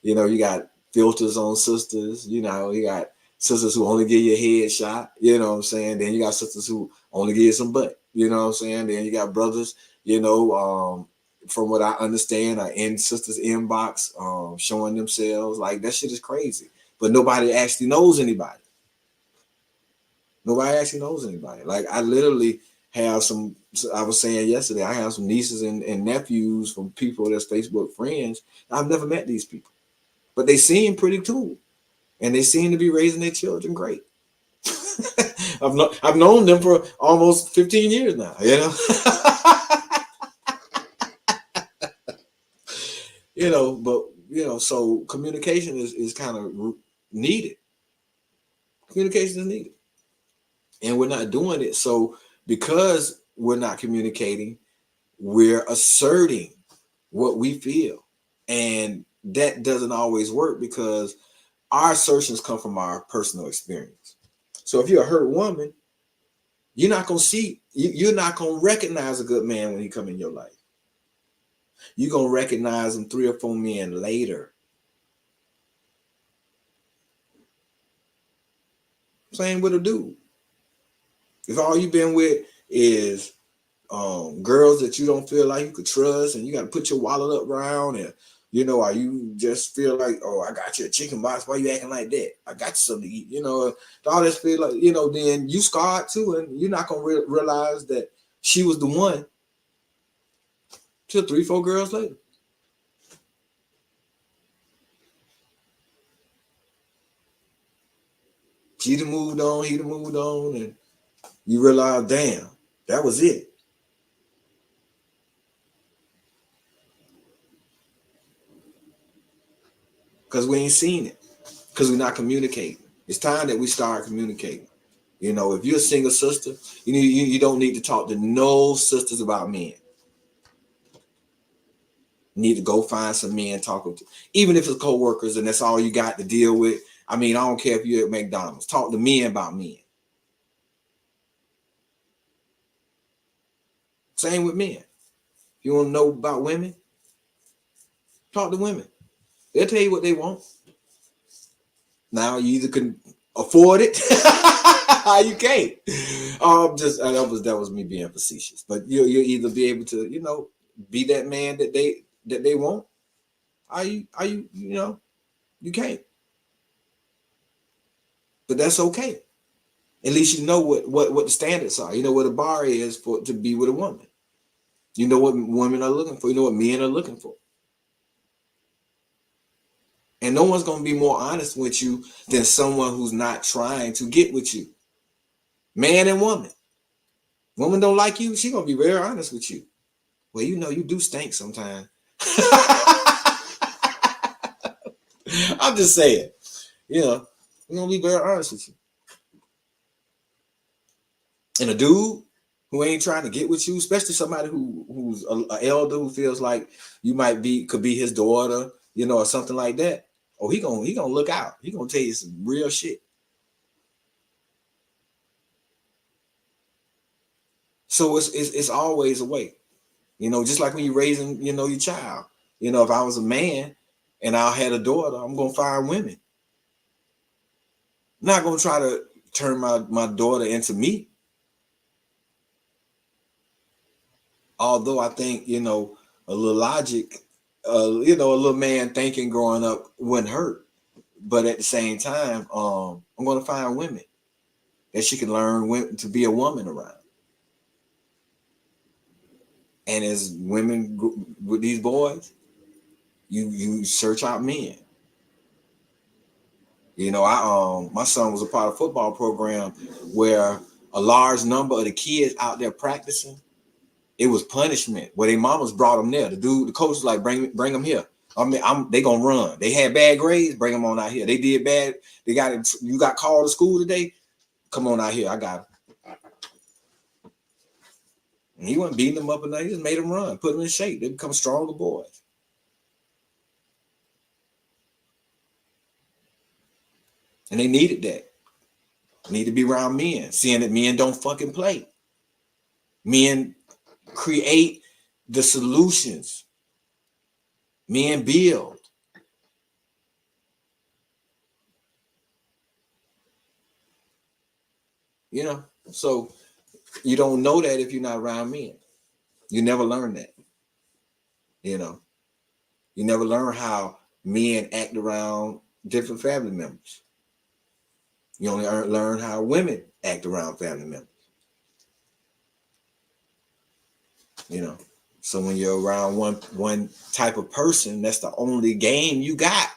you got filters on sisters, you know, you got sisters who only give you a headshot, you know what I'm saying? Then you got sisters who only give you some butt, you know what I'm saying? Then you got brothers, you know, from what I understand, are in sisters' inbox, showing themselves. Like that shit is crazy. But nobody actually knows anybody. Nobody actually knows anybody. Like I literally have some. I was saying yesterday, I have some nieces and nephews from people that's Facebook friends. I've never met these people, but they seem pretty cool, and they seem to be raising their children great. I've known them for almost 15 years now. You know, you know, but you know, so communication is kind of needed. Communication is needed, and we're not doing it. So because we're not communicating, we're asserting what we feel, and that doesn't always work because our assertions come from our personal experience. So if you're a hurt woman, you're not gonna recognize a good man when he come in your life. You're gonna recognize him 3 or 4 men later. Same with a dude. If all you've been with is girls that you don't feel like you could trust, and you got to put your wallet up around, and you know, or you just feel like, oh, I got you a chicken box, why you acting like that? I got you something to eat, you know, all this feel like, you know, then you scarred too, and you're not gonna realize that she was the one till 3, 4 girls later. She done moved on, he done moved on, and you realize, damn, that was it. Because we ain't seen it. Because we're not communicating. It's time that we start communicating. You know, if you're a single sister, you don't need to talk to no sisters about men. You need to go find some men talking to, even if it's co-workers and that's all you got to deal with. I mean, I don't care if you're at McDonald's. Talk to men about men. Same with men. If you want to know about women, talk to women. They'll tell you what they want. Now you either can afford it. You can't. Just that was me being facetious. But you'll either be able to, be that man that they want. You can't. But that's okay. At least you know what the standards are. You know what the bar is for to be with a woman. You know what women are looking for. You know what men are looking for. And no one's gonna be more honest with you than someone who's not trying to get with you. Man and woman. Woman don't like you, she gonna be very honest with you. Well, you do stink sometimes. I'm just saying, we're gonna be very honest with you. And a dude who ain't trying to get with you, especially somebody who's a elder who feels like you could be his daughter, or something like that. Oh, he gonna look out. He gonna tell you some real shit. So it's always a way, just like when you're raising, your child. If I was a man and I had a daughter, I'm gonna find women. I'm not gonna try to turn my daughter into me. Although I think, a little logic, a little man thinking growing up wouldn't hurt. But at the same time, I'm going to find women that she can learn to be a woman around. And as women with these boys, you search out men. My son was a part of a football program where a large number of the kids out there practicing, it was punishment. Where their mamas brought them there. The coach was like, bring them here. I mean, they gonna run. They had bad grades, bring them on out here. They did bad. You got called to school today. Come on out here. I got him. And he wasn't beating them up enough. He just made them run, put them in shape. They become stronger boys. And they needed that. Need to be around men, seeing that men don't fucking play. Men create the solutions. Men build. So you don't know that if you're not around men. You never learn that. You never learn how men act around different family members. You only learn how women act around family members. So when you're around one type of person, that's the only game you got.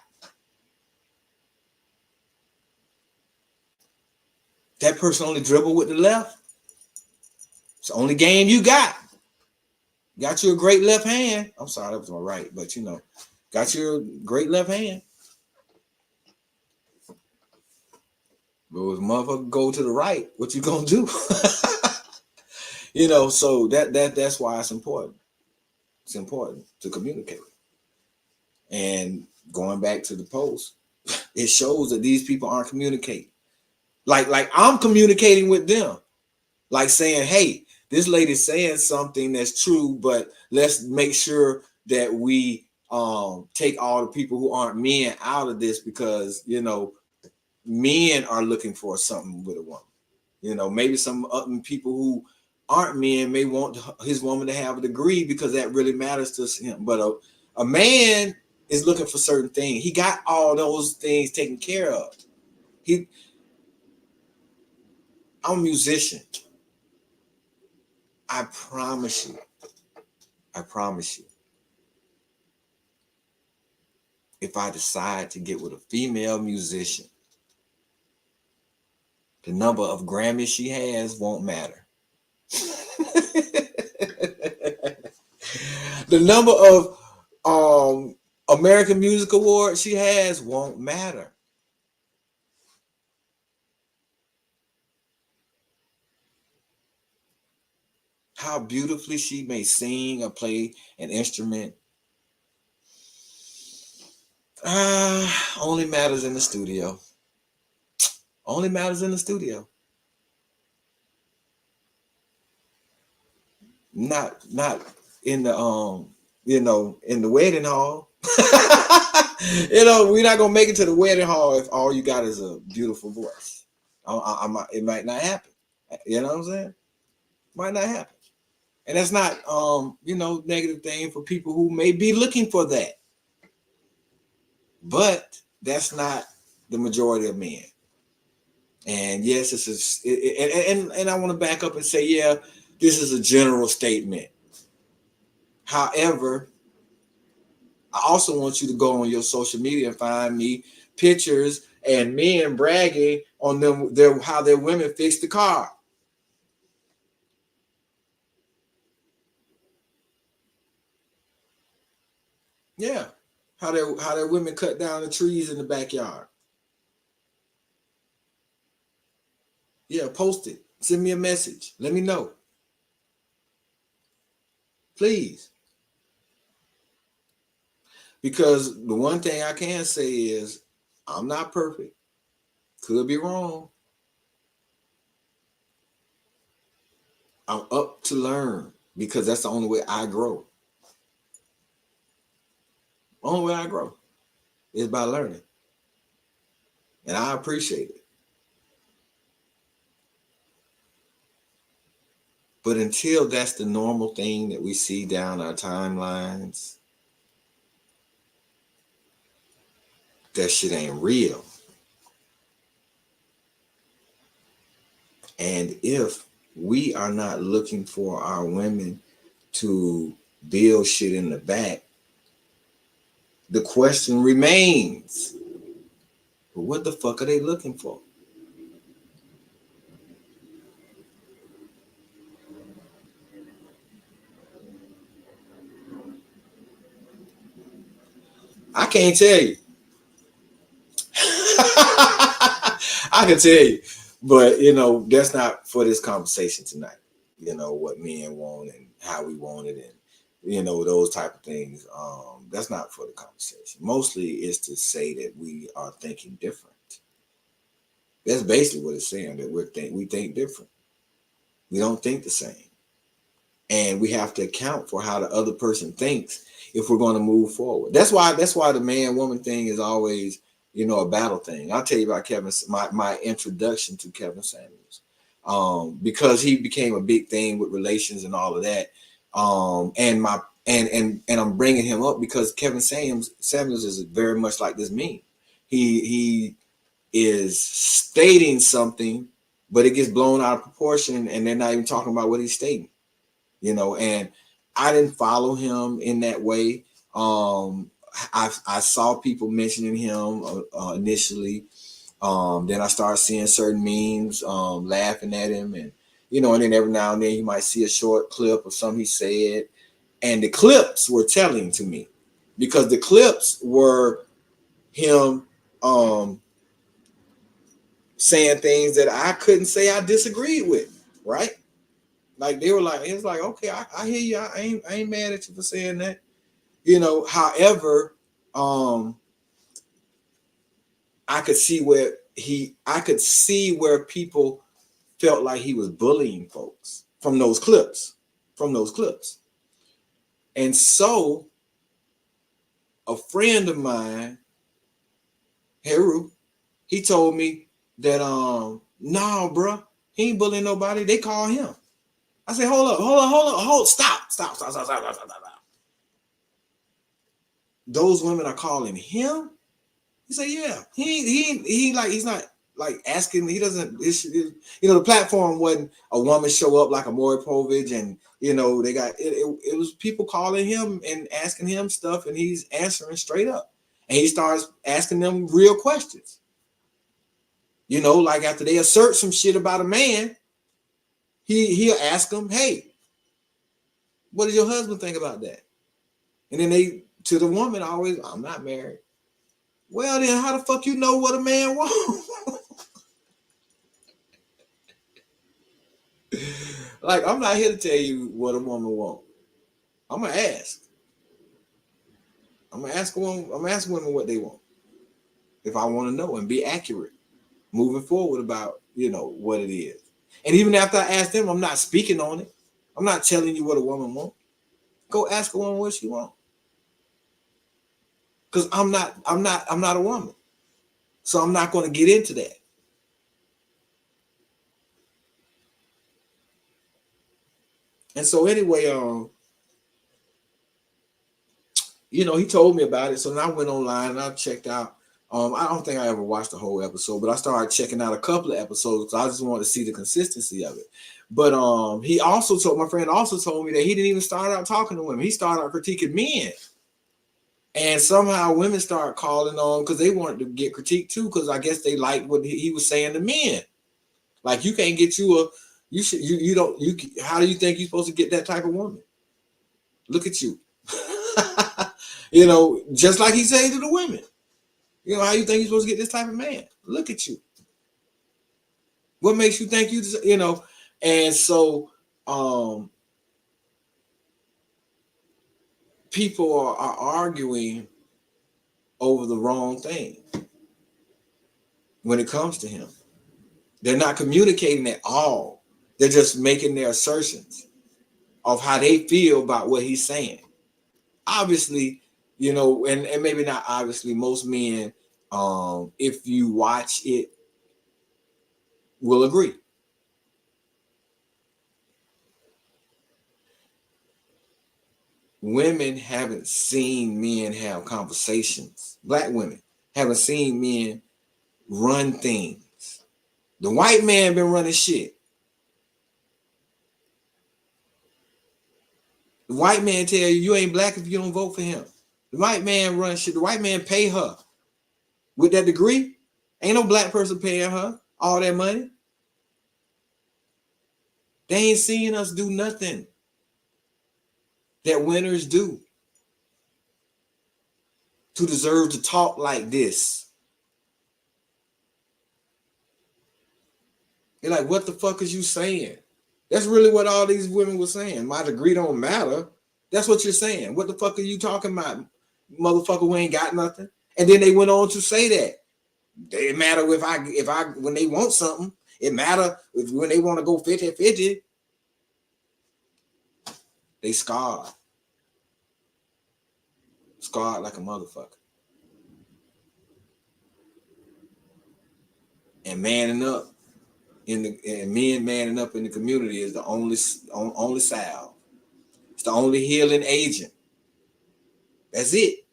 That person only dribble with the left. It's the only game you got. Got you a great left hand. I'm sorry, that was my right, but got you a great left hand. But if motherfucker go to the right, what you gonna do? So that's why it's important. It's important to communicate. And going back to the post, it shows that these people aren't communicating. Like I'm communicating with them, like saying, hey, this lady's saying something that's true, but let's make sure that we take all the people who aren't men out of this, because men are looking for something with a woman. Maybe some other people who aren't men may want his woman to have a degree because that really matters to him. But a man is looking for certain things. He got all those things taken care of. I'm a musician. I promise you. If I decide to get with a female musician, the number of Grammys she has won't matter. The number of American Music Awards she has won't matter. How beautifully she may sing or play an instrument only matters in the studio. Only matters in the studio. Not in the in the wedding hall. We're not gonna make it to the wedding hall if all you got is a beautiful voice. It might not happen. You know what I'm saying? Might not happen. And that's not negative thing for people who may be looking for that. But that's not the majority of men. And yes, and I want to back up and say, yeah, this is a general statement. However, I also want you to go on your social media and find me pictures and men bragging on how their women fix the car. Yeah, how their women cut down the trees in the backyard. Yeah, post it. Send me a message. Let me know, please. Because the one thing I can say is I'm not perfect. Could be wrong. I'm up to learn because that's the only way I grow. Only way I grow is by learning. And I appreciate it. But until that's the normal thing that we see down our timelines, that shit ain't real. And if we are not looking for our women to build shit in the back, the question remains, what the fuck are they looking for? I can't tell you. I can tell you, but that's not for this conversation tonight. What men want and how we want it, and those type of things. That's not for the conversation. Mostly is to say that we are thinking different. That's basically what it's saying, that we think different. We don't think the same, and we have to account for how the other person thinks if we're going to move forward. That's why the man woman thing is always a battle thing. I'll tell you about my introduction to Kevin Samuels, because he became a big thing with relations and all of that. And I'm bringing him up because Kevin Samuels is very much like this meme. He is stating something, but it gets blown out of proportion, and they're not even talking about what he's stating. And I didn't follow him in that way. I saw people mentioning him initially. Then I started seeing certain memes, laughing at him, and and then every now and then you might see a short clip of something he said, and the clips were telling to me, because the clips were him saying things that I couldn't say I disagreed with, right? Like they were like, it's like, okay, I hear you. I ain't mad at you for saying that. However, I could see where people felt like he was bullying folks from those clips. And so a friend of mine, Heru, he told me that no, bro, he ain't bullying nobody. They call him. I said, stop. Those women are calling him. He said, yeah. He like, he's not like asking. He doesn't. The platform wasn't a woman show up like a Maury Povich, and they got it was people calling him and asking him stuff, and he's answering straight up, and he starts asking them real questions. Like after they assert some shit about a man, he'll ask them, hey, what does your husband think about that? And then they, to the woman, always, I'm not married. Well, then how the fuck you know what a man wants? Like, I'm not here to tell you what a woman wants. I'm gonna ask. I'm gonna ask women what they want. If I want to know and be accurate moving forward about, what it is. And even after I ask them, I'm not speaking on it. I'm not telling you what a woman wants. Go ask a woman what she wants. because I'm not a woman, so I'm not going to get into that. And so anyway, he told me about it. So then I went online and I checked out. I don't think I ever watched the whole episode, but I started checking out a couple of episodes because I just wanted to see the consistency of it. But my friend also told me that he didn't even start out talking to women. He started out critiquing men. And somehow women start calling on because they wanted to get critiqued too, because I guess they liked what he was saying to men. Like, you can't get you don't, how do you think you're supposed to get that type of woman? Look at you. Just like he said to the women. How you think you're supposed to get this type of man? Look at you. What makes you think And so people are arguing over the wrong thing when it comes to him. They're not communicating at all. They're just making their assertions of how they feel about what he's saying. Obviously, and maybe not obviously, most men, if you watch it, will agree. Women haven't seen men have conversations. Black women haven't seen men run things. The white man been running shit. The white man tell you ain't black if you don't vote for him. The white man run shit. The white man pay her with that degree. Ain't no black person paying her all that money. They ain't seeing us do nothing that winners do to deserve to talk like this. They're like, what the fuck is you saying? That's really what all these women were saying. My degree don't matter. That's what you're saying. What the fuck are you talking about, motherfucker who ain't got nothing? And then they went on to say that it matter if I when they want something, it matter when they want to go 50-50. They scarred like a motherfucker. And manning up men manning up in the community is the only salve. It's the only healing agent. That's it.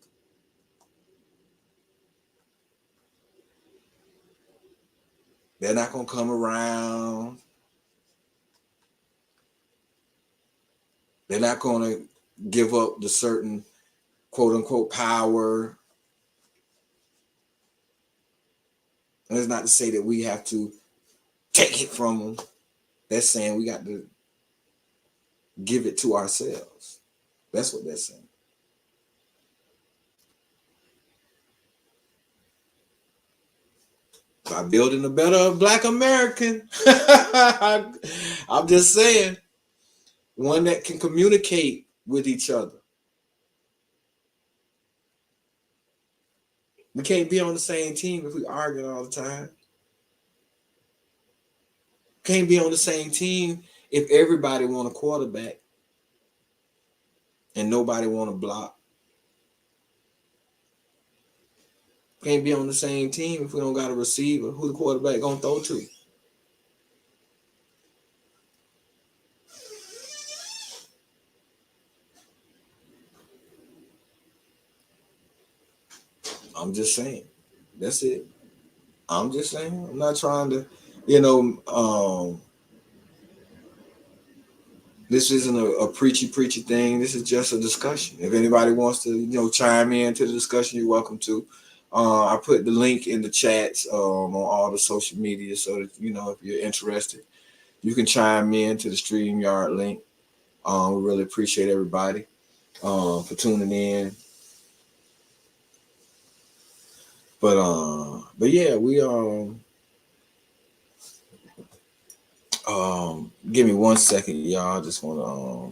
They're not gonna come around. They're not gonna give up the certain quote unquote power. And it's not to say that we have to take it from them. They're saying we got to give it to ourselves. That's what they're saying. By building a better Black American. I'm just saying, one that can communicate with each other. We can't be on the same team if we argue all the time. Can't be on the same team if everybody want a quarterback and nobody want to block. Can't be on the same team if we don't got a receiver. Who the quarterback gonna throw to? I'm just saying. That's it. I'm just saying. I'm not trying to, this isn't a preachy thing. This is just a discussion. If anybody wants to, chime in to the discussion, you're welcome to. I put the link in the chats on all the social media, so that if you're interested, you can chime in to the StreamYard link. We really appreciate everybody for tuning in. But yeah, we give me 1 second, y'all. I just want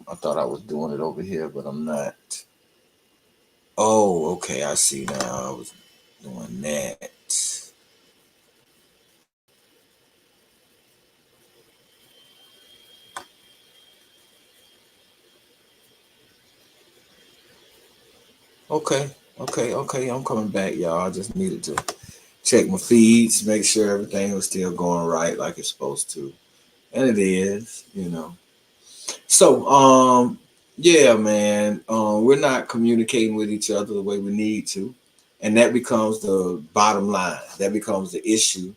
to I thought I was doing it over here, but I'm not. Oh, okay, I see now. I was doing that. Okay. Okay, I'm coming back, y'all. I just needed to check my feeds, make sure everything was still going right like it's supposed to. And it is. So, yeah, man, we're not communicating with each other the way we need to. And that becomes the bottom line. That becomes the issue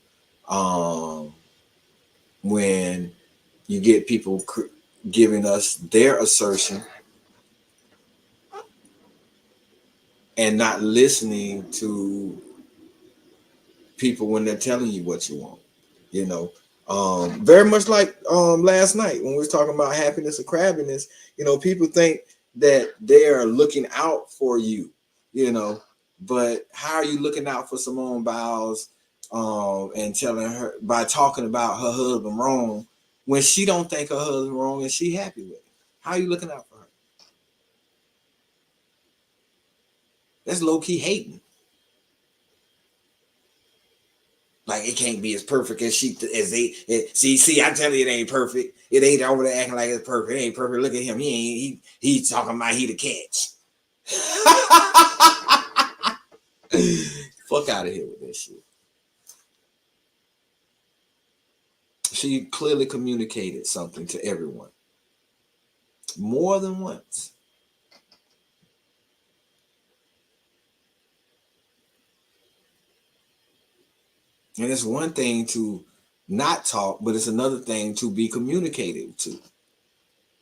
um, when you get people giving us their assertion and not listening to people when they're telling you what you want. You know, very much like last night when we was talking about happiness and crabbiness. People think that they are looking out for you. You know, but how are you looking out for Simone Biles and telling her by talking about her husband wrong when she don't think her husband wrong and she happy with it? How are you looking out for her? That's low key hating. Like it can't be as perfect as they see. I tell you, it ain't perfect. It ain't over there acting like it's perfect. It ain't perfect. Look at him. He talking about he the catch. Fuck out of here with that shit. She clearly communicated something to everyone more than once. And it's one thing to not talk, but it's another thing to be communicated to.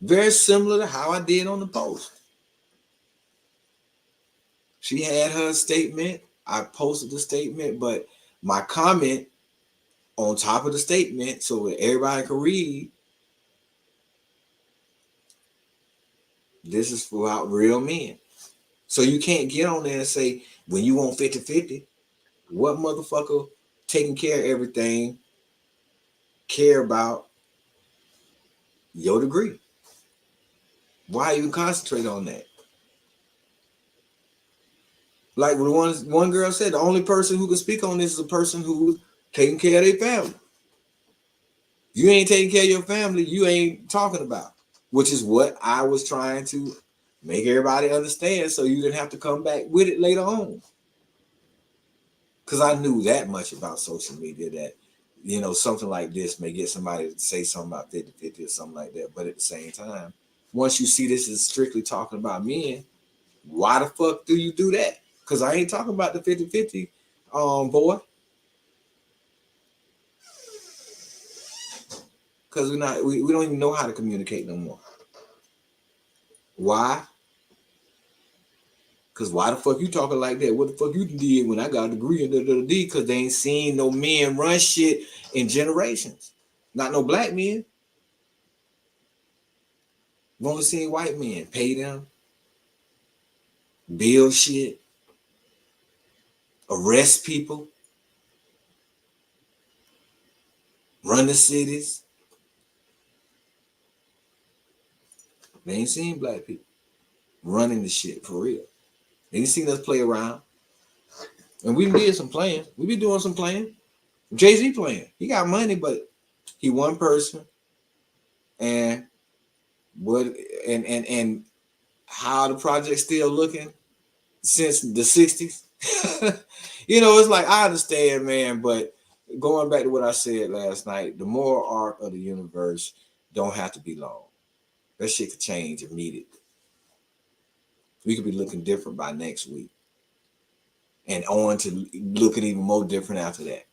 Very similar to how I did on the post. She had her statement. I posted the statement, but my comment on top of the statement so that everybody can read, this is for real men. So you can't get on there and say, when you want 50-50, what motherfucker taking care of everything care about your degree? Why even concentrate on that? Like when one girl said, the only person who can speak on this is a person who's taking care of their family. You ain't taking care of your family, you ain't talking about. Which is what I was trying to make everybody understand so you didn't have to come back with it later on. Because I knew that much about social media that, something like this may get somebody to say something about 50-50 or something like that. But at the same time, once you see this is strictly talking about men, why the fuck do you do that? Because I ain't talking about the 50-50, boy. Because we don't even know how to communicate no more. Why? Because why the fuck you talking like that? What the fuck you did when I got a degree in the D? Because they ain't seen no men run shit in generations. Not no black men. We've only seen white men pay them, build shit, arrest people, run the cities. They ain't seen black people running the shit for real. They ain't seen us play around. And we did some playing. We be doing some playing. Jay-Z playing. He got money, but he one person. And what and how the project still looking since the 60s. It's like I understand, man, but going back to what I said last night, the moral arc of the universe don't have to be long. That shit could change immediately. We could be looking different by next week. And on to looking even more different after that.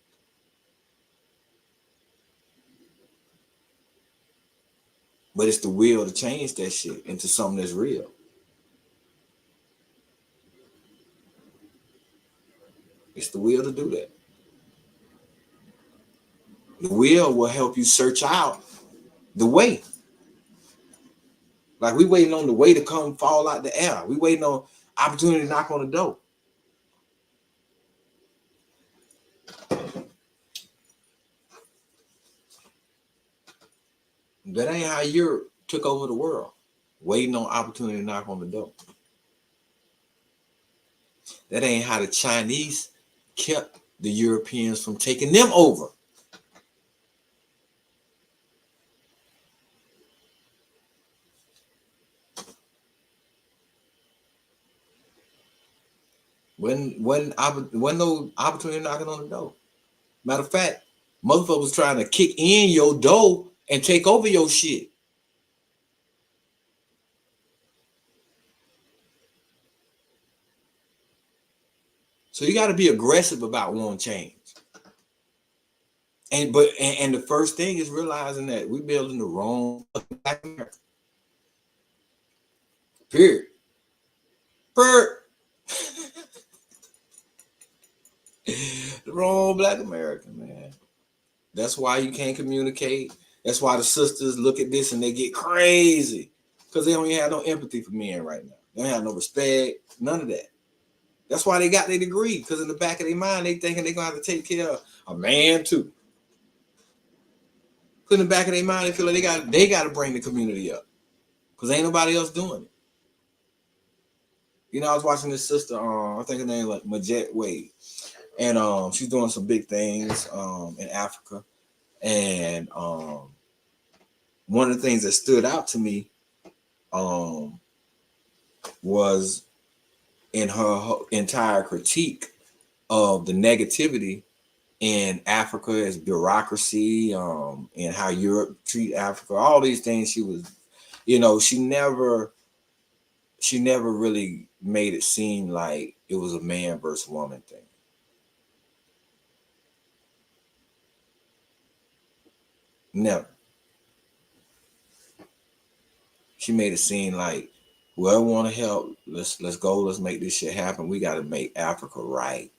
But it's the will to change that shit into something that's real. It's the will to do that. The will help you search out the way. Like we waiting on the way to come fall out the air. We waiting on opportunity to knock on the door. That ain't how Europe took over the world. Waiting on opportunity to knock on the door. That ain't how the Chinese kept the Europeans from taking them over. when no opportunity knocking on the door. Matter of fact, motherfuckers was trying to kick in your door and take over your shit. So you got to be aggressive about wanting change. And the first thing is realizing that we're building the wrong Black America. Period. The wrong Black America, man. That's why you can't communicate. That's why the sisters look at this and they get crazy. Because they don't even have no empathy for men right now. They don't have no respect, none of that. That's why they got their degree. Because in the back of their mind, they thinking they're going to have to take care of a man too. Because in the back of their mind, they feel like they got to bring the community up. Because ain't nobody else doing it. You know, I was watching this sister, I think her name like Majette Wade. And she's doing some big things in Africa. And one of the things that stood out to me was in her entire critique of the negativity in Africa as bureaucracy, and how Europe treat Africa, all these things. She was, you know, she never really made it seem like it was a man versus woman thing. Never. She made it seem like whoever want to help, let's go, let's make this shit happen. We got to make Africa right.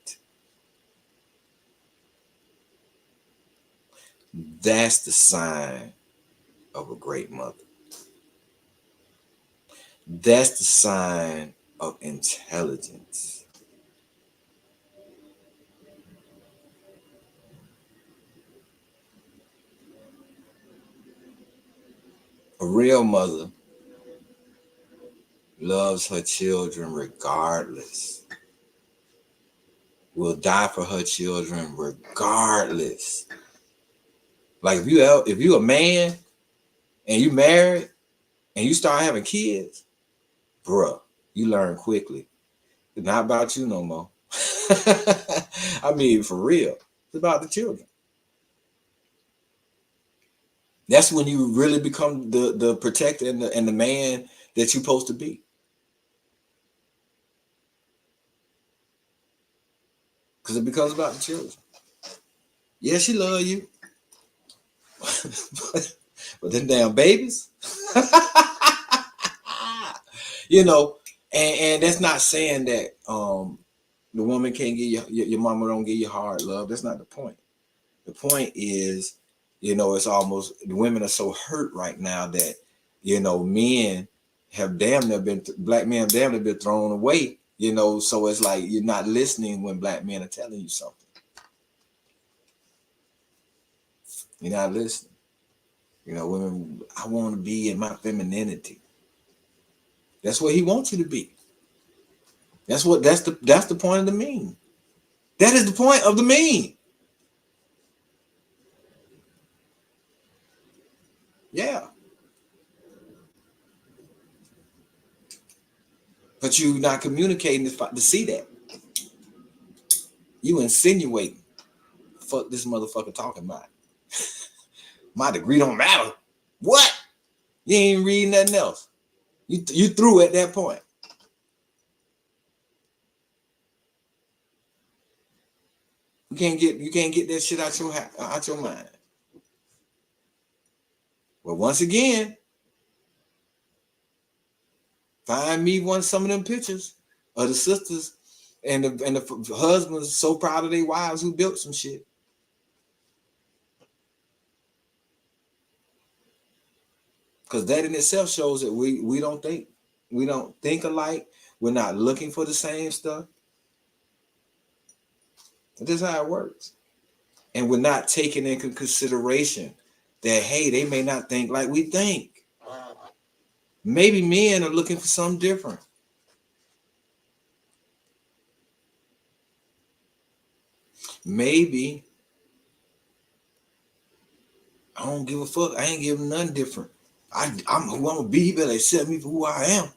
That's the sign of a great mother. That's the sign of intelligence. A real mother loves her children regardless. Will die for her children regardless. Like if you a man and you married and you start having kids, bruh, you learn quickly. It's not about you no more. I mean, for real. It's about the children. That's when you really become the protector and the man that you're supposed to be. Because it becomes about the children. Yeah, she love you. but them damn babies. You know, and that's not saying that the woman can't give your mama don't give you hard love. That's not the point. The point is, you know, it's almost the women are so hurt right now that, you know, men have damn near been black men have damn near been thrown away. You know, so it's like you're not listening when black men are telling you something. You're not listening. You know, women, I want to be in my femininity. That's what he wants you to be. That's the point of the meme. That is the point of the meme. Yeah. But you're not communicating to see that. You insinuating. Fuck this motherfucker talking about. My degree don't matter. What? You ain't reading nothing else. You through at that point. You can't get that shit out your mind. Well, once again, find me some of them pictures of the sisters and the husbands so proud of their wives who built some shit. Because that in itself shows that we don't think alike. We're not looking for the same stuff. This is how it works. And we're not taking into consideration that, hey, they may not think like we think. Maybe men are looking for something different. Maybe I don't give a fuck. I ain't giving nothing different. I'm who I'm gonna be. He better accept me for who I am.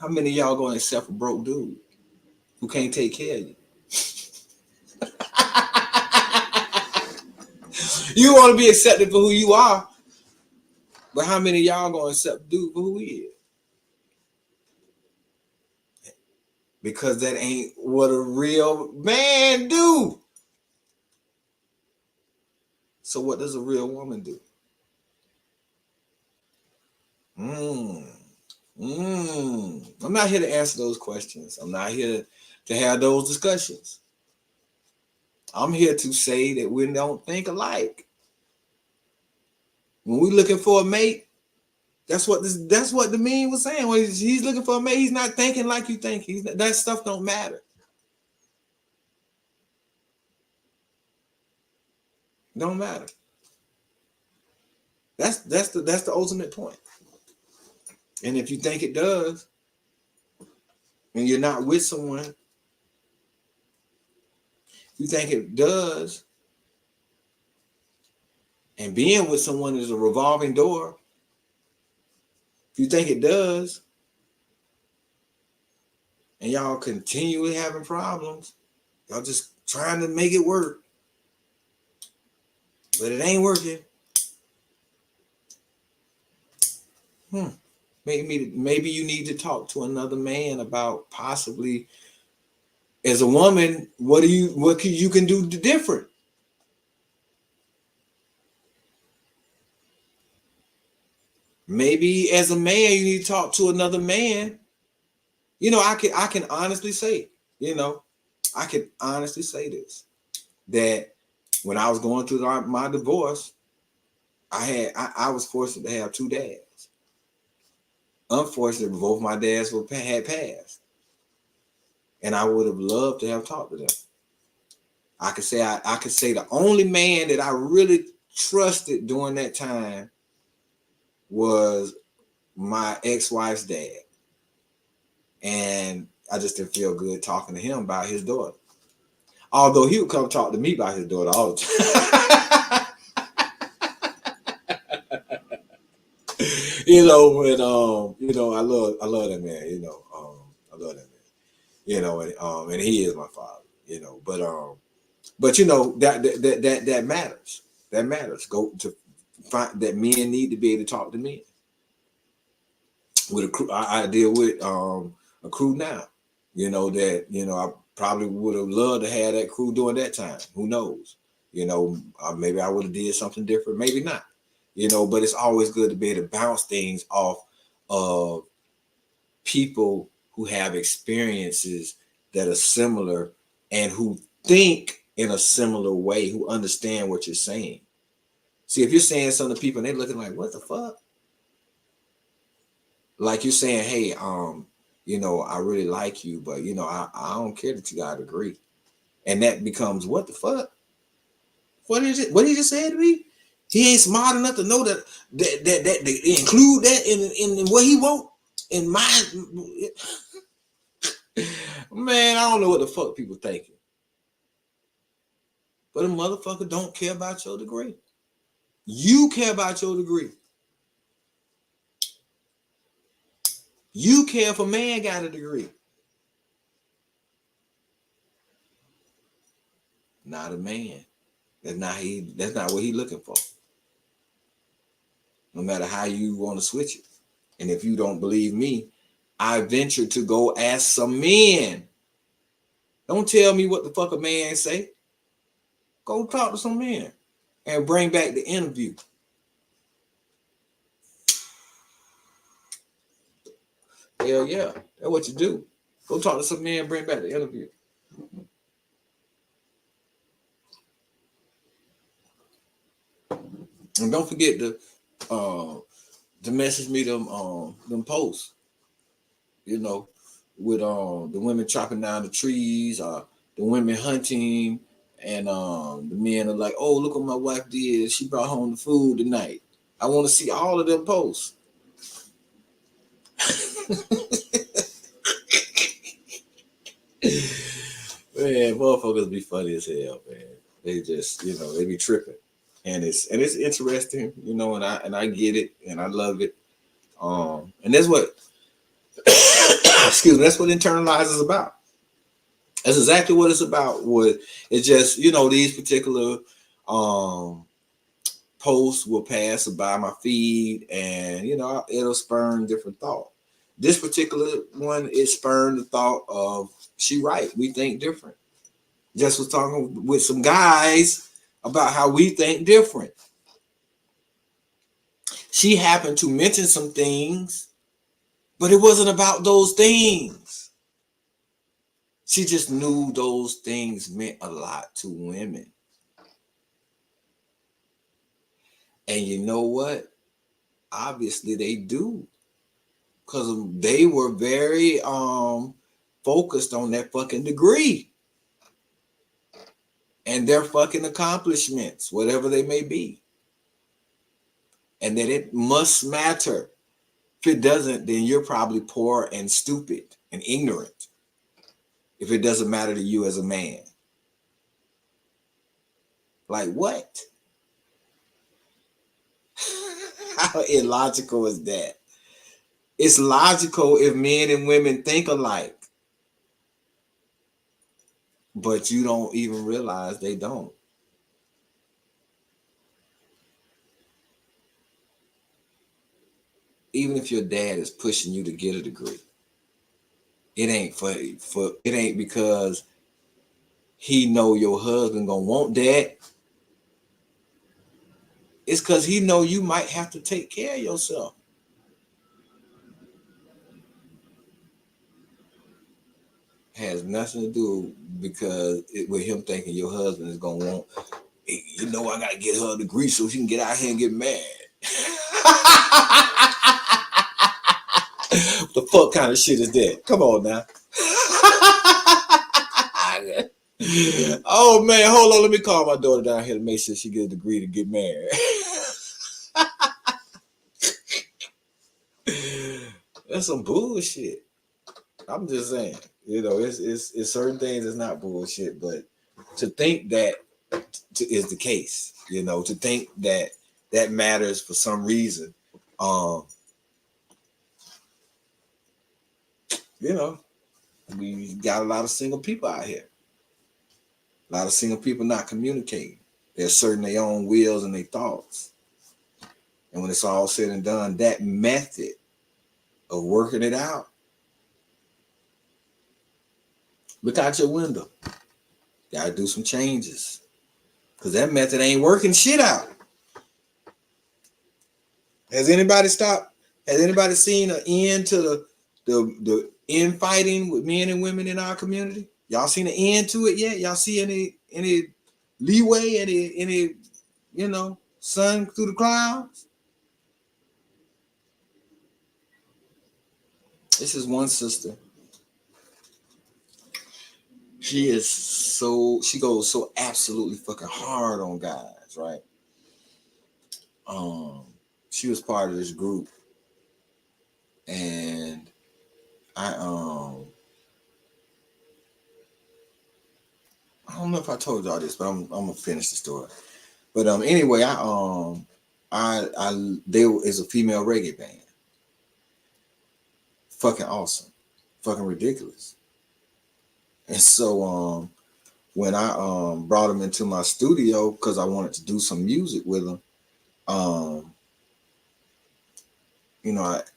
How many of y'all gonna accept a broke dude who can't take care of you? You want to be accepted for who you are, but how many of y'all gonna accept dude for who he is? Because that ain't what a real man do. So what does a real woman do? I'm not here to answer those questions. I'm not here to have those discussions. I'm here to say that we don't think alike. When we're looking for a mate, that's what the meme was saying. When he's looking for a mate, he's not thinking like you think. That stuff don't matter. Don't matter. That's the ultimate point. And if you think it does, and you're not with someone, you think it does, and being with someone is a revolving door. If you think it does, and y'all continually having problems, y'all just trying to make it work, but it ain't working. Maybe you need to talk to another man about possibly, as a woman, what you can do different. Maybe as a man, you need to talk to another man. I can honestly say, I can honestly say this, that when I was going through my divorce, I was forced to have two dads. Unfortunately, both my dads had passed, and I would have loved to have talked to them. I could say the only man that I really trusted during that time was my ex-wife's dad, and I just didn't feel good talking to him about his daughter. Although he would come talk to me about his daughter all the time. I love that man. I love that man. And he is my father. But that matters. That matters. Go to find that men need to be able to talk to men. With a crew, I deal with a crew now. I probably would have loved to have that crew during that time. Who knows? Maybe I would have did something different. Maybe not. But it's always good to be able to bounce things off of people who have experiences that are similar and who think in a similar way, who understand what you're saying. See, if you're saying something to people and they're looking like, what the fuck? Like you're saying, hey, I really like you, but I don't care that you got a degree. And that becomes, what the fuck? What is it? What he just said to me? He ain't smart enough to know that they include that in what he want in mind. Man, I don't know what the fuck people thinking. But a motherfucker don't care about your degree. You care about your degree. You care if a man got a degree. Not a man. That's not what he's looking for. No matter how you want to switch it. And if you don't believe me, I venture to go ask some men. Don't tell me what the fuck a man say. Go talk to some men and bring back the interview. Hell yeah, that's what you do. Go talk to some men, bring back the interview. And don't forget to message me them posts. With the women chopping down the trees, the women hunting, and the men are like, oh, look what my wife did. She brought home the food tonight. I want to see all of them posts. Man, motherfuckers be funny as hell, man. They just, they be tripping. And it's interesting, and I get it and I love it. And that's what Excuse me. That's what Internalize is about. That's exactly what it's about. What it's just, these particular um posts will pass by my feed, and it'll spurn different thought. This particular one, it spurned the thought of, she right, we think different. Just was talking with some guys about how we think different. She happened to mention some things, but it wasn't about those things. She just knew those things meant a lot to women. And you know what? Obviously they do. Because they were very focused on that fucking degree and their fucking accomplishments, whatever they may be. And that it must matter. If it doesn't, then you're probably poor and stupid and ignorant. If it doesn't matter to you as a man. Like what? How illogical is that? It's logical if men and women think alike. But you don't even realize they don't. Even if your dad is pushing you to get a degree, it ain't for it ain't because he know your husband gonna want that. It's because he know you might have to take care of yourself. Has nothing to do with him thinking your husband is gonna want. Hey, I gotta get her a degree so she can get out here and get married. The fuck kind of shit is that? Come on now. Oh man, hold on. Let me call my daughter down here to make sure she gets a degree to get married. That's some bullshit. I'm just saying. It's certain things that's not bullshit, but to think that is the case. To think that matters for some reason. We got a lot of single people out here. A lot of single people not communicating. They're certain their own wills and their thoughts. And when it's all said and done, that method of working it out, look out your window. Gotta do some changes. Because that method ain't working shit out. Has anybody seen an end to the infighting with men and women in our community? Y'all seen an end to it yet? Y'all see any leeway, any sun through the clouds? This is one sister. She goes so absolutely fucking hard on guys, right? She was part of this group, and I don't know if I told y'all this, but I'm gonna finish the story. But anyway, there is a female reggae band. Fucking awesome. Fucking ridiculous. And so when I brought them into my studio because I wanted to do some music with them,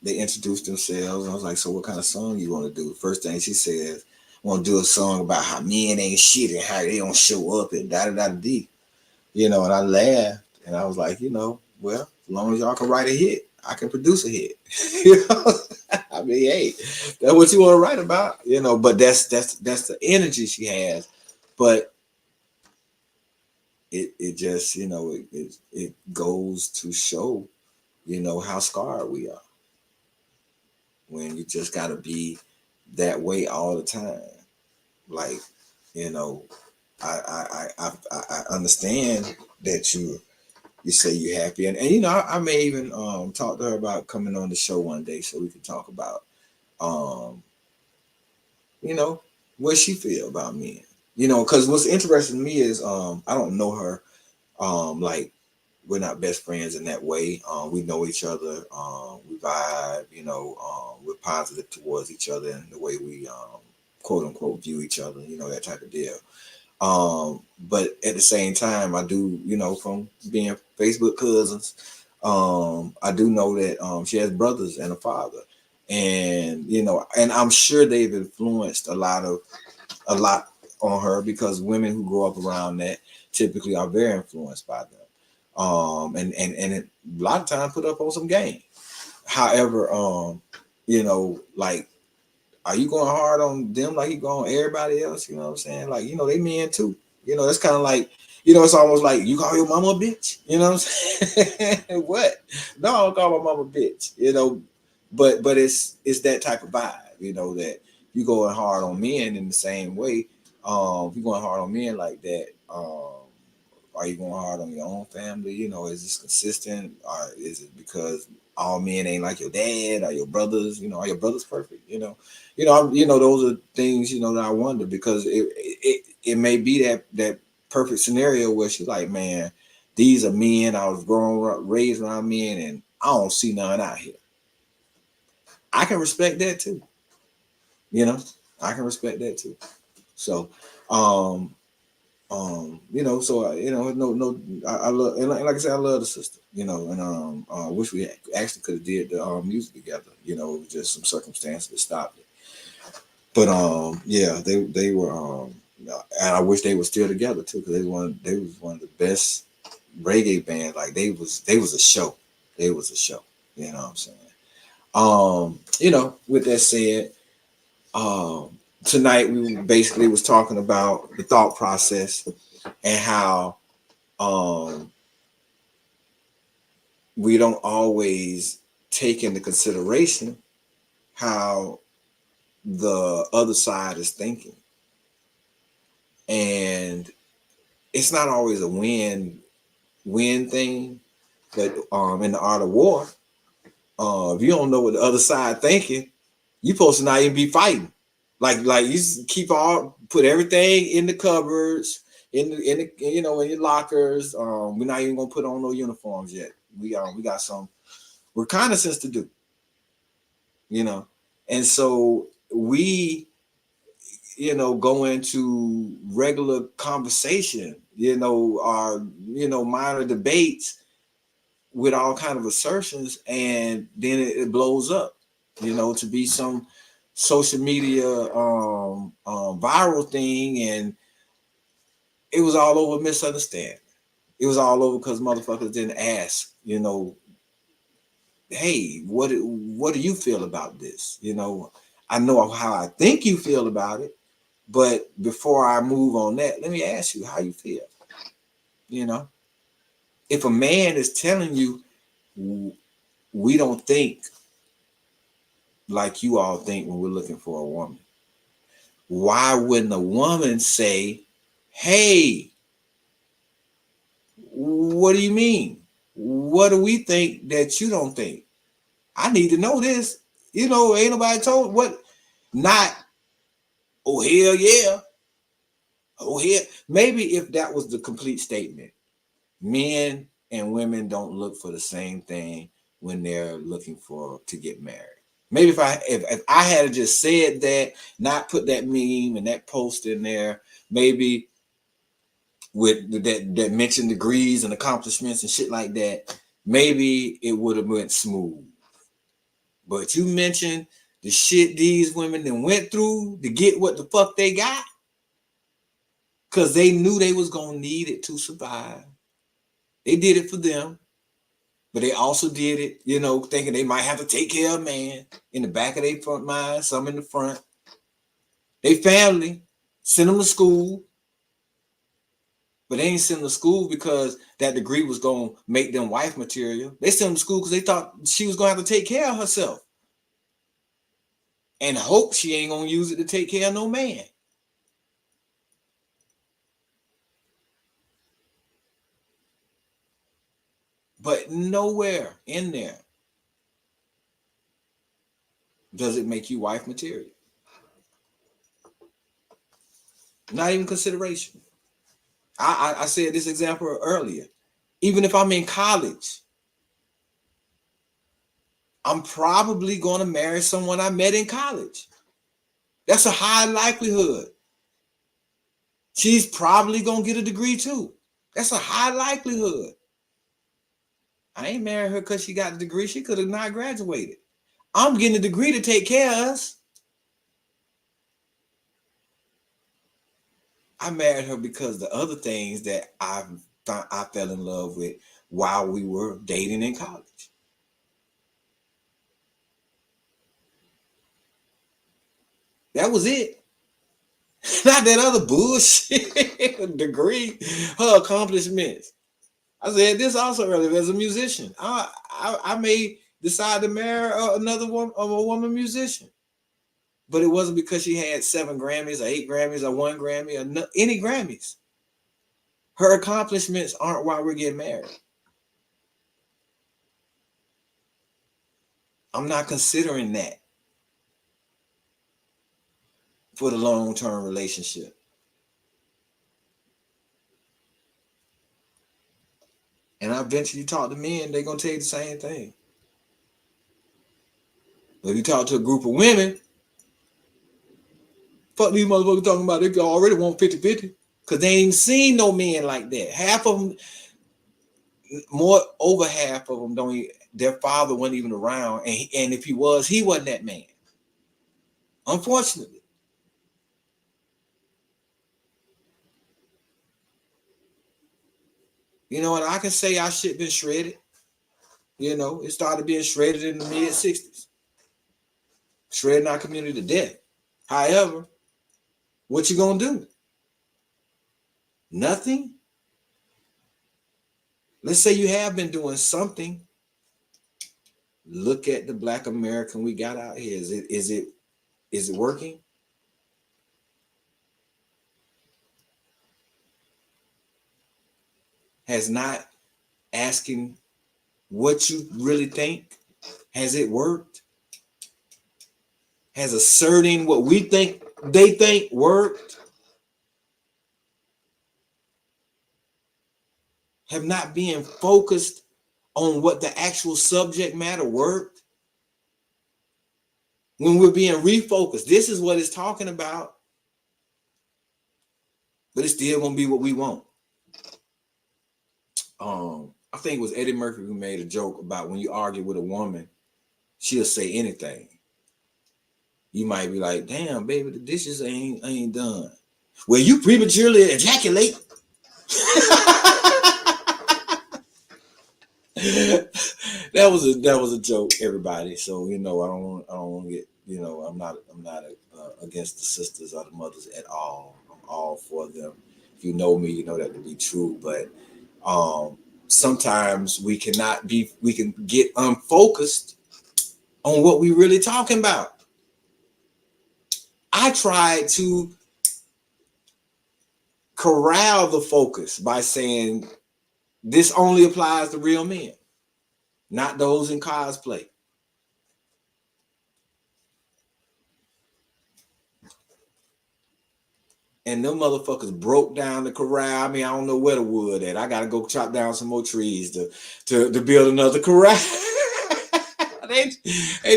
they introduced themselves. And I was like, so what kind of song you want to do? First thing she says, I want to do a song about how men ain't shit and how they don't show up and da-da-da-da-dee. And I laughed and I was like, well, as long as y'all can write a hit, I can produce a hit. I mean, hey, that's what you want to write about, but that's the energy she has. But it just, it goes to show, how scarred we are when you just got to be that way all the time. Like, I understand that you say you're happy, and I may even talk to her about coming on the show one day so we can talk about what she feel about men. Because what's interesting to me is I don't know her like we're not best friends in that way. We know each other. We vibe. We're positive towards each other in the way we quote unquote view each other. That type of deal. But at the same time, I do, from being Facebook cousins, I do know that she has brothers and a father, and and I'm sure they've influenced a lot on her, because women who grow up around that typically are very influenced by them. And a lot of times put up on some game. However, like, are you going hard on them like you go on everybody else? You know what I'm saying? Like, they men too. That's kind of like, it's almost like you call your mama a bitch. You know what I'm saying? What? No, I don't call my mama a bitch. But it's that type of vibe. That you going hard on men in the same way. If you going hard on men like that, are you going hard on your own family? Is this consistent, or is it because all men ain't like your dad or your brothers? Are your brothers perfect? Those are things that I wonder, because it may be that perfect scenario where she's like, man, these are men. I was raised around men, and I don't see none out here. I can respect that too. I can respect that too. So, um, no, I love, and like I said, I love the sister, and I wish we actually could have did the music together. Just some circumstances that stopped it. But yeah, they were and I wish they were still together too, because they was one of the best reggae bands. Like, they was a show. They was a show. You know what I'm saying? With that said, um, tonight we basically was talking about the thought process, and how um, we don't always take into consideration how the other side is thinking, and it's not always a win thing. But in the art of war, if you don't know what the other side thinking, you supposed to not even be fighting. Like you keep put everything in the cupboards, in the in your lockers. We're not even gonna put on no uniforms yet. We got some reconnaissance to do, and so we go into regular conversation, or minor debates with all kind of assertions, and then it blows up, to be some social media viral thing, and it was all over misunderstanding. It was all over because motherfuckers didn't ask, hey, what do you feel about this? I know how I think you feel about it, but before I move on that, let me ask you how you feel. You know, if a man is telling you, we don't think like you all think when we're looking for a woman, why wouldn't a woman say, hey, what do you mean? What do we think that you don't think? I need to know this. Ain't nobody told what, not, oh, hell yeah. Oh, hell. Maybe if that was the complete statement, men and women don't look for the same thing when they're looking for to get married. Maybe if I had just said that, not put that meme and that post in there, maybe with that mentioned degrees and accomplishments and shit like that, maybe it would have went smooth. But you mentioned the shit these women then went through to get what the fuck they got, because they knew they was gonna need it to survive. They did it for them, but they also did it, thinking they might have to take care of a man in the back of their front mind, some in the front. They family sent them to school, but they ain't send them to school because that degree was gonna make them wife material. They sent them to school because they thought she was gonna have to take care of herself, and hope she ain't gonna use it to take care of no man. But nowhere in there does it make you wife material. Not even consideration. I said this example earlier. Even if I'm in college, I'm probably going to marry someone I met in college. That's a high likelihood. She's probably going to get a degree too. That's a high likelihood. I ain't marrying her because she got a degree. She could have not graduated. I'm getting a degree to take care of us. I married her because the other things that I fell in love with while we were dating in college. That was it. Not that other bullshit degree, her accomplishments. I said this also earlier as a musician. I may decide to marry another woman, a woman musician, but it wasn't because she had 7 Grammys or 8 Grammys or 1 Grammy or any Grammys. Her accomplishments aren't why we're getting married. I'm not considering that for the long-term relationship. And I eventually talk to men, they're gonna tell you the same thing. But if you talk to a group of women, fuck these motherfuckers talking about they already want 50-50. Cause they ain't seen no men like that. Half of them, more over half of them don't even, their father wasn't even around. And if he wasn't that man. Unfortunately. You know, and I can say our shit been shredded. You know, it started being shredded in the mid-60s. Shredding our community to death. However, what you gonna do? Nothing? Let's say you have been doing something. Look at the Black American we got out here. Is it working? Has not asking what you really think, has it worked? Has asserting what we think they think worked? Have not being focused on what the actual subject matter worked? When we're being refocused, this is what it's talking about, but it's still gonna be what we want. I think it was Eddie Murphy who made a joke about when you argue with a woman, she'll say anything. You might be like, damn, baby, the dishes ain't done. Well, you prematurely ejaculate. that was a joke, everybody. So you know, I don't want to get, you know, I'm not against the sisters or the mothers at all. I'm all for them. If you know me, you know that to be true. But sometimes we can get unfocused on what we really talking about. I tried to corral the focus by saying this only applies to real men, not those in cosplay. And them motherfuckers broke down the corral. I mean, I don't know where the wood at. I gotta go chop down some more trees to build another corral. they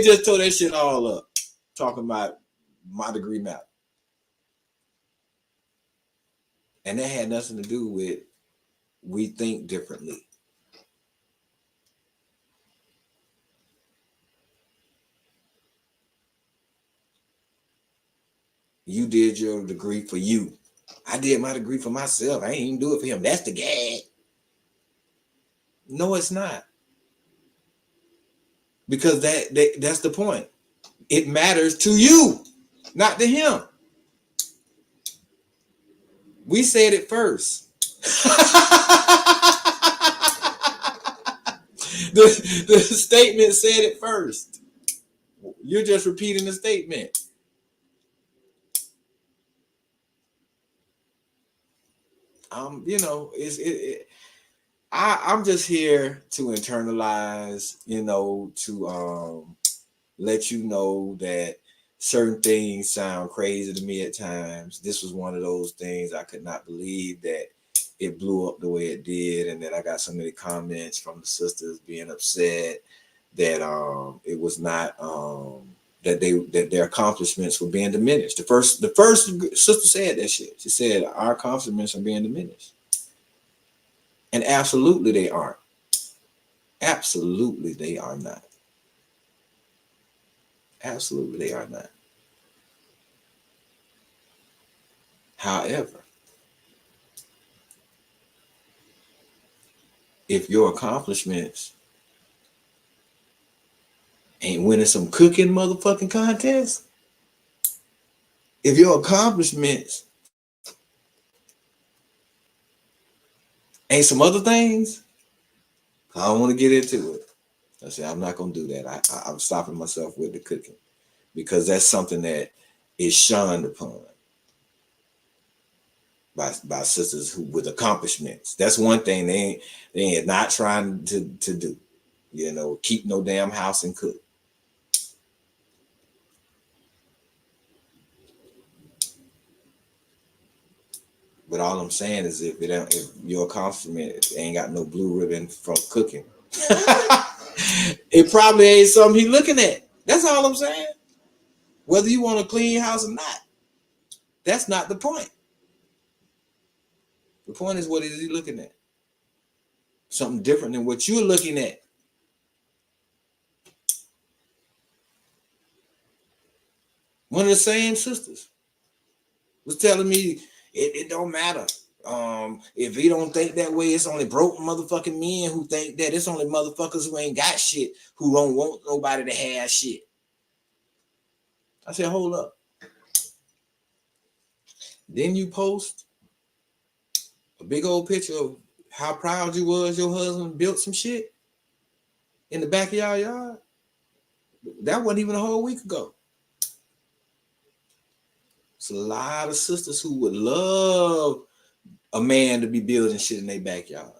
just tore that shit all up, talking about my degree map. And that had nothing to do with we think differently. You did your degree for you. I did my degree for myself. I ain't even do it for him. That's the gag. No, it's not. Because that's the point. It matters to you, not to him. We said it first. the statement said it first. You're just repeating the statement. You know, I'm just here to internalize, you know, to let you know that certain things sound crazy to me at times. This was one of those things I could not believe that it blew up the way it did, and then I got so many comments from the sisters being upset that it was not that their accomplishments were being diminished. The first sister said that shit. She said our accomplishments are being diminished, and absolutely they aren't. Absolutely they are not. Absolutely they are not. However, if your accomplishments ain't winning some cooking motherfucking contests, if your accomplishments ain't some other things, I don't want to get into it. I said I'm not gonna do that. I'm stopping myself with the cooking because that's something that is shunned upon by sisters who with accomplishments. That's one thing they ain't not trying to do. You know, keep no damn house and cook. But all I'm saying is if your accomplishment ain't got no blue ribbon from cooking, it probably ain't something he looking at. That's all I'm saying. Whether you want a clean house or not, that's not the point. The point is what is he looking at? Something different than what you're looking at. One of the same sisters was telling me it don't matter. If he don't think that way, it's only broke motherfucking men who think that. It's only motherfuckers who ain't got shit who don't want nobody to have shit. I said, hold up. Then you post a big old picture of how proud you was your husband built some shit in the back of your yard. That wasn't even a whole week ago. It's a lot of sisters who would love a man to be building shit in their backyard.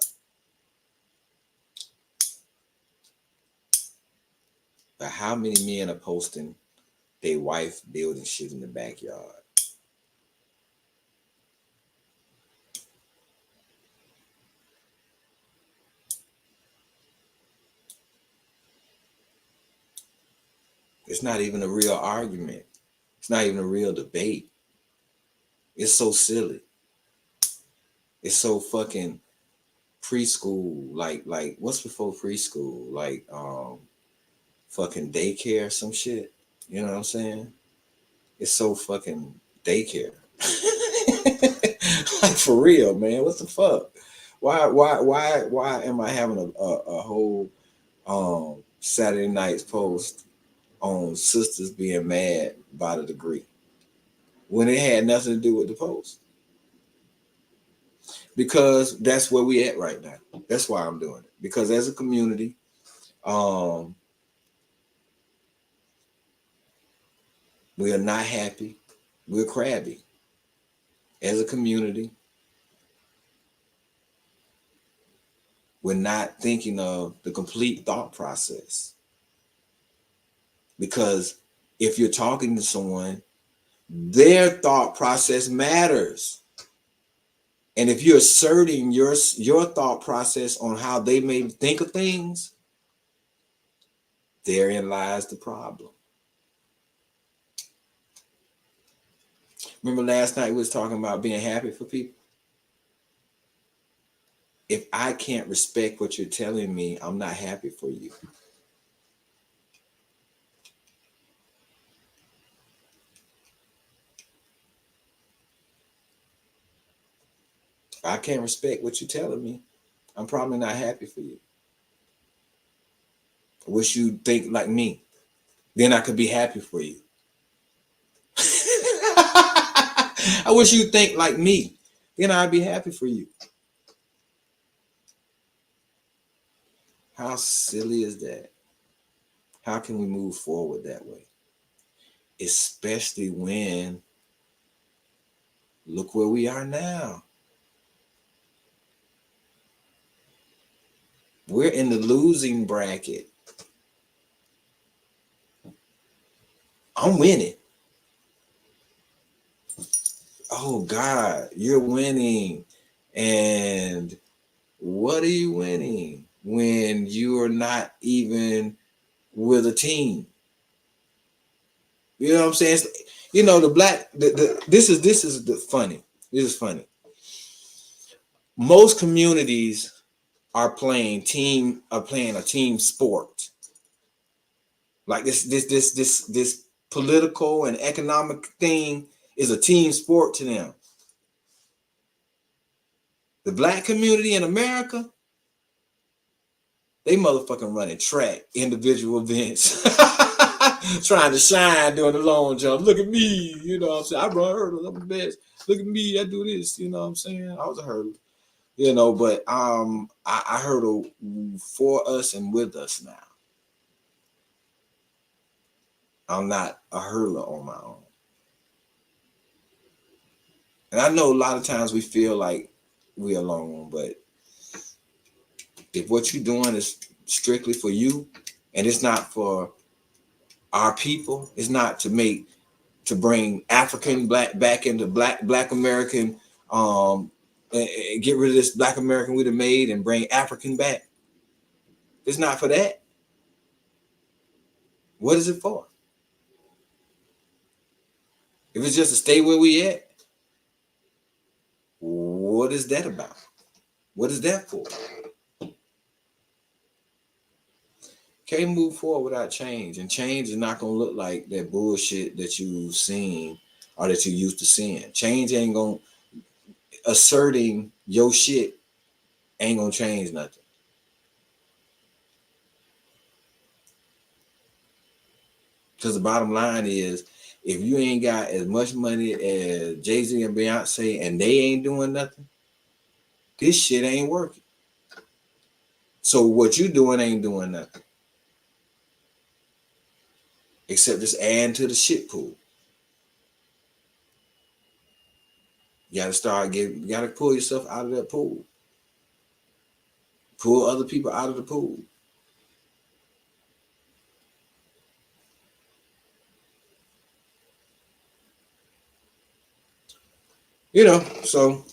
But how many men are posting their wife building shit in the backyard? It's not even a real argument. It's not even a real debate. It's so silly. It's so fucking preschool. Like what's before preschool? Like fucking daycare, some shit. You know what I'm saying? It's so fucking daycare. Like for real, man. What the fuck? Why am I having a whole Saturday night's post on sisters being mad by the degree when it had nothing to do with the post? Because that's where we at right now. That's why I'm doing it. Because as a community, we are not happy. We're crabby. As a community, we're not thinking of the complete thought process. Because if you're talking to someone, their thought process matters. And if you're asserting your thought process on how they may think of things, therein lies the problem. Remember last night we was talking about being happy for people? If I can't respect what you're telling me, I'm not happy for you. If I can't respect what you're telling me, I'm probably not happy for you. I wish you'd think like me. Then I could be happy for you. I wish you'd think like me. Then I'd be happy for you. How silly is that? How can we move forward that way? Especially when, look where we are now. We're in the losing bracket. I'm winning. Oh God, you're winning. And what are you winning when you are not even with a team? You know what I'm saying? You know, the black this is the funny. This is funny. Most communities are playing a team sport. Like this political and economic thing is a team sport to them. The black community in America, they motherfucking running track, individual events, trying to shine doing the long jump. Look at me, you know what I'm saying? I run hurdles, I'm the best. Look at me, I do this, you know what I'm saying? I was a hurdle, you know, but I hurdle for us and with us now. I'm not a hurdler on my own. And I know a lot of times we feel like we're alone, but if what you're doing is strictly for you and it's not for our people, it's not to bring African black back into black American, and get rid of this black American we'd have made and bring African back. It's not for that. What is it for? If it's just to stay where we at, what is that about? What is that for? Can't move forward without change, and change is not gonna look like that bullshit that you've seen or that you used to seeing. Change ain't gonna asserting your shit ain't gonna change nothing. Because the bottom line is, if you ain't got as much money as Jay-Z and Beyonce and they ain't doing nothing, this shit ain't working. So what you doing ain't doing nothing. Except just adding to the shit pool. You gotta pull yourself out of that pool. Pull other people out of the pool. You know, so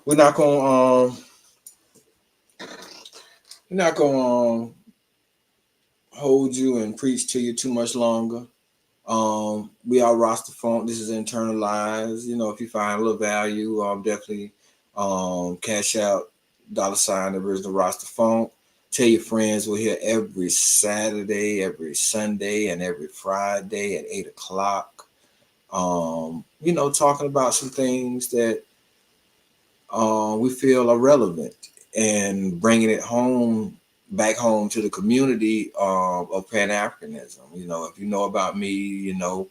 we're not gonna hold you and preach to you too much longer. We are Rastafunk. This is Internalize. You know, if you find a little value, definitely cash out $ the original Rastafunk. Tell your friends we're here every Saturday, every Sunday, and every Friday at 8 o'clock. You know, talking about some things that we feel are relevant and bringing it back home to the community of Pan Africanism. You know, if you know about me, you know,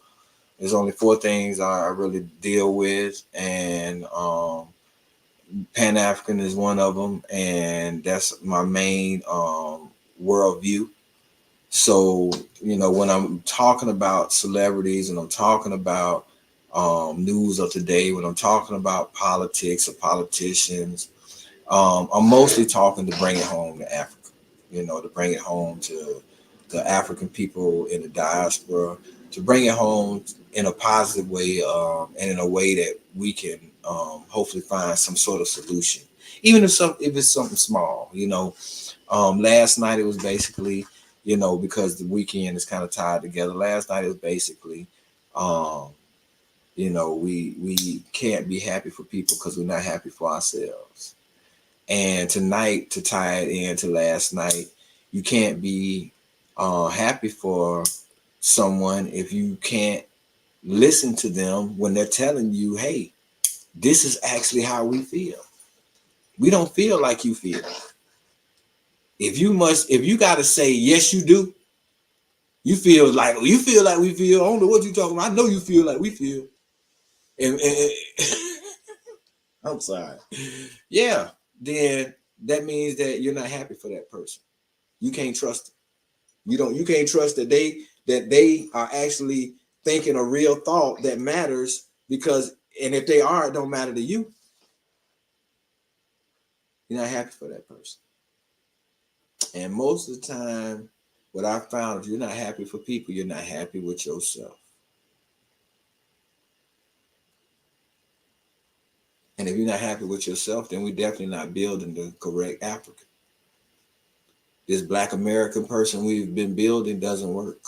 there's only 4 things I really deal with, and Pan African is one of them, and that's my main worldview. So, you know, when I'm talking about celebrities and I'm talking about news of today, when I'm talking about politics or politicians, I'm mostly talking to bring it home to Africa, you know, to bring it home to the African people in the diaspora, to bring it home in a positive way, and in a way that we can hopefully find some sort of solution, even if it's something small, you know. Last night it was basically, you know, because the weekend is kind of tied together. Last night it was basically, um, you know, we can't be happy for people because we're not happy for ourselves. And tonight, to tie it into last night, you can't be happy for someone if you can't listen to them when they're telling you, hey, this is actually how we feel. We don't feel like you feel. If you gotta say yes, you do. You feel like we feel. I don't know what you talking about. I know you feel like we feel. And I'm sorry. Yeah, then that means that you're not happy for that person. You can't trust them. You can't trust that they are actually thinking a real thought that matters, because and if they are, it don't matter to you. You're not happy for that person. And most of the time, what I found, if you're not happy for people, you're not happy with yourself. And if you're not happy with yourself, then we're definitely not building the correct Africa. This Black American person we've been building doesn't work.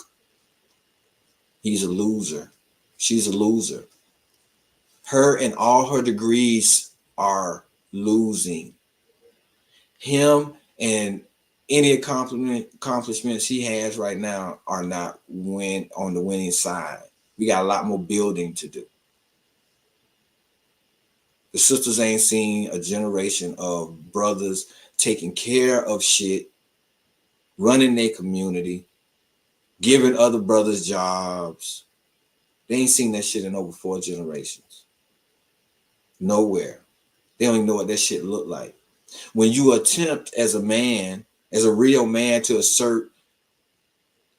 He's a loser. She's a loser. Her and all her degrees are losing. Him and any accomplishments he has right now are not on the winning side. We got a lot more building to do. The sisters ain't seen a generation of brothers taking care of shit, running their community, giving other brothers jobs. They ain't seen that shit in over 4 generations. Nowhere. They don't even know what that shit look like. When you attempt as a man, as a real man, to assert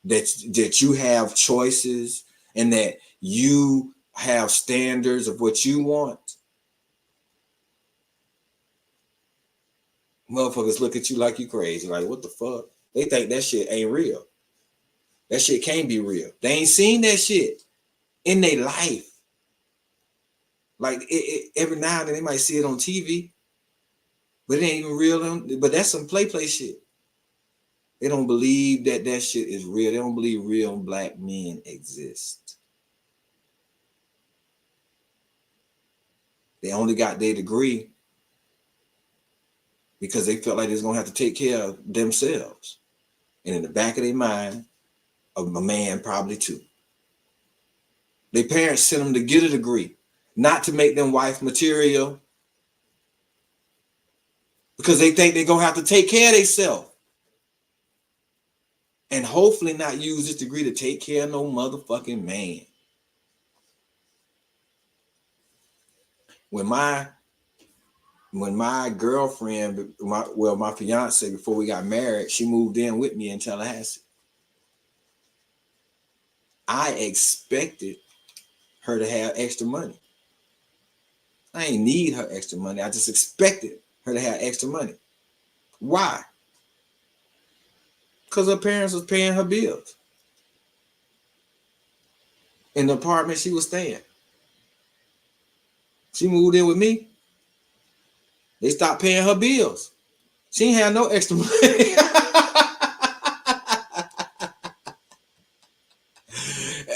that you have choices and that you have standards of what you want, motherfuckers look at you like you crazy. Like, what the fuck? They think that shit ain't real. That shit can't be real. They ain't seen that shit in their life. Like, every now and then they might see it on TV, but it ain't even real. But that's some play shit. They don't believe that shit is real. They don't believe real black men exist. They only got their degree because they felt like they was going to have to take care of themselves. And in the back of their mind, of a man probably too. Their parents sent them to get a degree, not to make them wife material, because they think they're going to have to take care of themselves. And hopefully not use this degree to take care of no motherfucking man. When my girlfriend, my fiance, before we got married, she moved in with me in Tallahassee. I expected her to have extra money. I ain't need her extra money. I just expected her to have extra money. Why? Because her parents was paying her bills in the apartment she was staying. She moved in with me. They stopped paying her bills. She ain't had no extra money.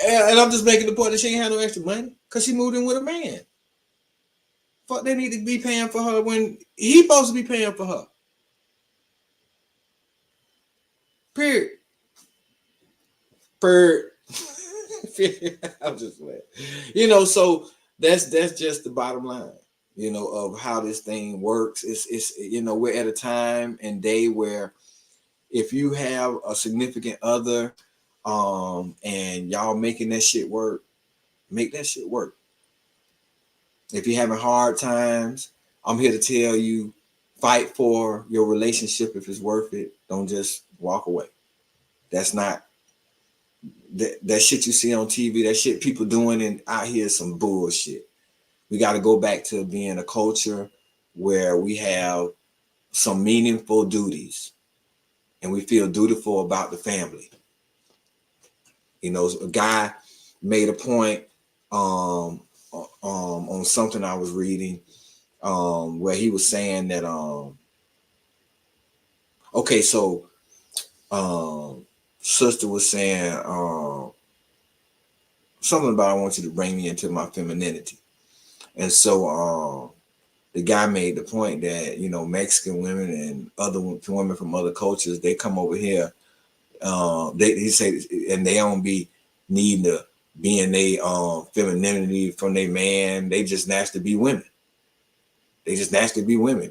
And I'm just making the point that she ain't had no extra money because she moved in with a man. Fuck, they need to be paying for her when he supposed to be paying for her. Period. I'm just playing. So that's just the bottom line, of how this thing works. It's we're at a time and day where if you have a significant other, and y'all making that shit work, make that shit work. If you're having hard times, I'm here to tell you, fight for your relationship if it's worth it. Don't just walk away. That's not that shit you see on TV, that shit people doing and out here is some bullshit. We got to go back to being a culture where we have some meaningful duties and we feel dutiful about the family. A guy made a point on something I was reading, where he was saying that sister was saying something about, I want you to bring me into my femininity. And so the guy made the point that Mexican women and other women from other cultures, they come over here, he said, and they don't be needing to be in their femininity from their man. They just naturally be women. They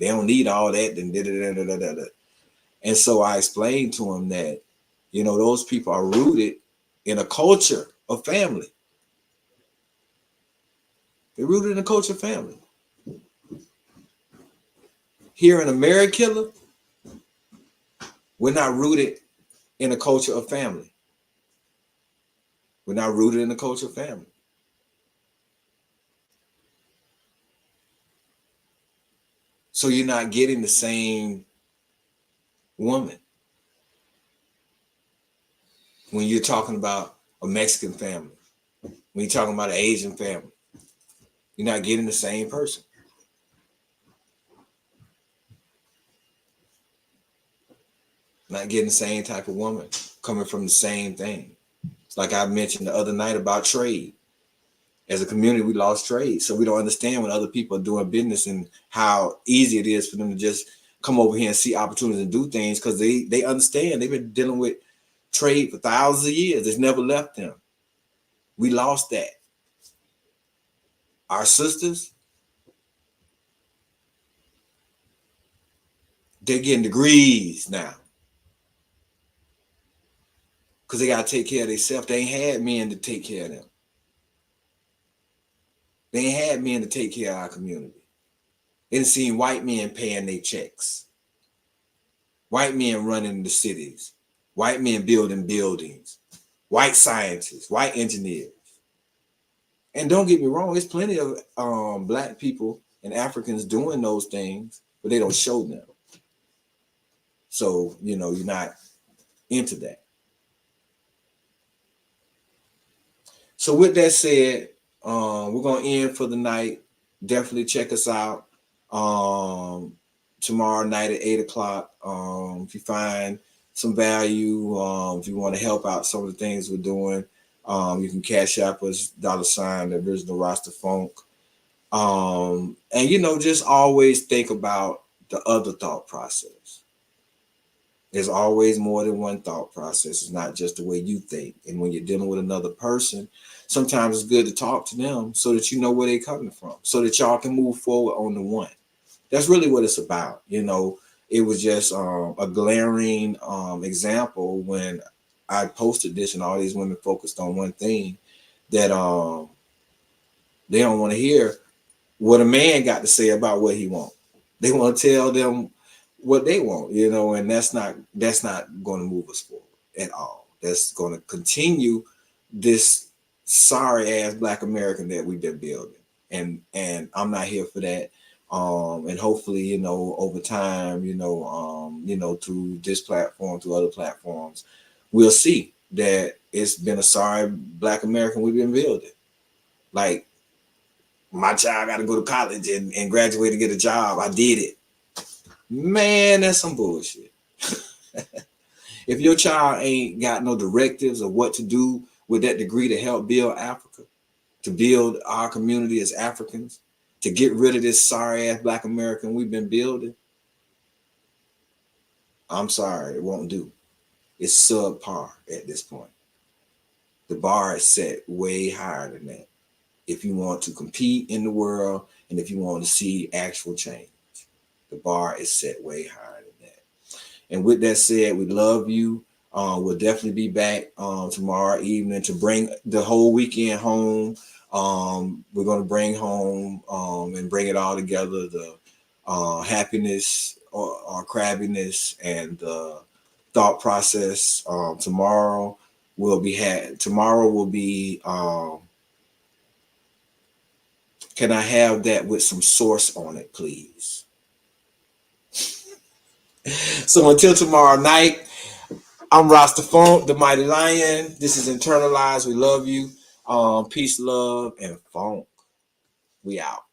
don't need all that. And so I explained to him that those people are rooted in a culture of family. They're rooted in a culture of family. Here in America, we're not rooted in a culture of family. We're not rooted in the culture of family. So you're not getting the same woman when you're talking about a Mexican family, when you're talking about an Asian family. You're not getting the same person. not getting the same type of woman, coming from the same thing. It's like I mentioned the other night about trade. As a community, we lost trade. So we don't understand when other people are doing business and how easy it is for them to just come over here and see opportunities and do things, because they understand. They've been dealing with trade for thousands of years. It's never left them. We lost that. Our sisters, they're getting degrees now because they got to take care of themselves. They ain't had men to take care of them. They ain't had men to take care of our community. They done seen white men paying their checks. White men running the cities. White men building buildings. White scientists. White engineers. And don't get me wrong, there's plenty of black people and Africans doing those things, but they don't show them. So, you're not into that. So with that said, we're going to end for the night. Definitely check us out tomorrow night at 8 o'clock. If you find some value, if you want to help out some of the things we're doing, you can cash app us, $ the original Rastafunk. And, just always think about the other thought process. There's always more than one thought process. It's not just the way you think. And when you're dealing with another person, sometimes it's good to talk to them so that you know where they're coming from, so that y'all can move forward on the one. That's really what it's about. It was just a glaring example when I posted this and all these women focused on one thing, that they don't want to hear what a man got to say about what he wants. They want to tell them what they want, and that's not going to move us forward at all. That's going to continue this sorry ass Black American that we've been building, and I'm not here for that. And hopefully, over time, through this platform, through other platforms, we'll see that it's been a sorry Black American we've been building. Like, my child got to go to college and graduate to get a job. I did it. Man, that's some bullshit. If your child ain't got no directives of what to do with that degree to help build Africa, to build our community as Africans, to get rid of this sorry ass Black American we've been building, I'm sorry, it won't do. It's subpar at this point. The bar is set way higher than that if you want to compete in the world and if you want to see actual change. The bar is set way higher than that. And with that said, we love you. We'll definitely be back tomorrow evening to bring the whole weekend home. We're going to bring home and bring it all together, the happiness or crabbiness and the thought process. Tomorrow will be can I have that with some sauce on it, please? So until tomorrow night, I'm Rastafunk, the Mighty Lion. This is Nternalize. We love you. Peace, love, and funk. We out.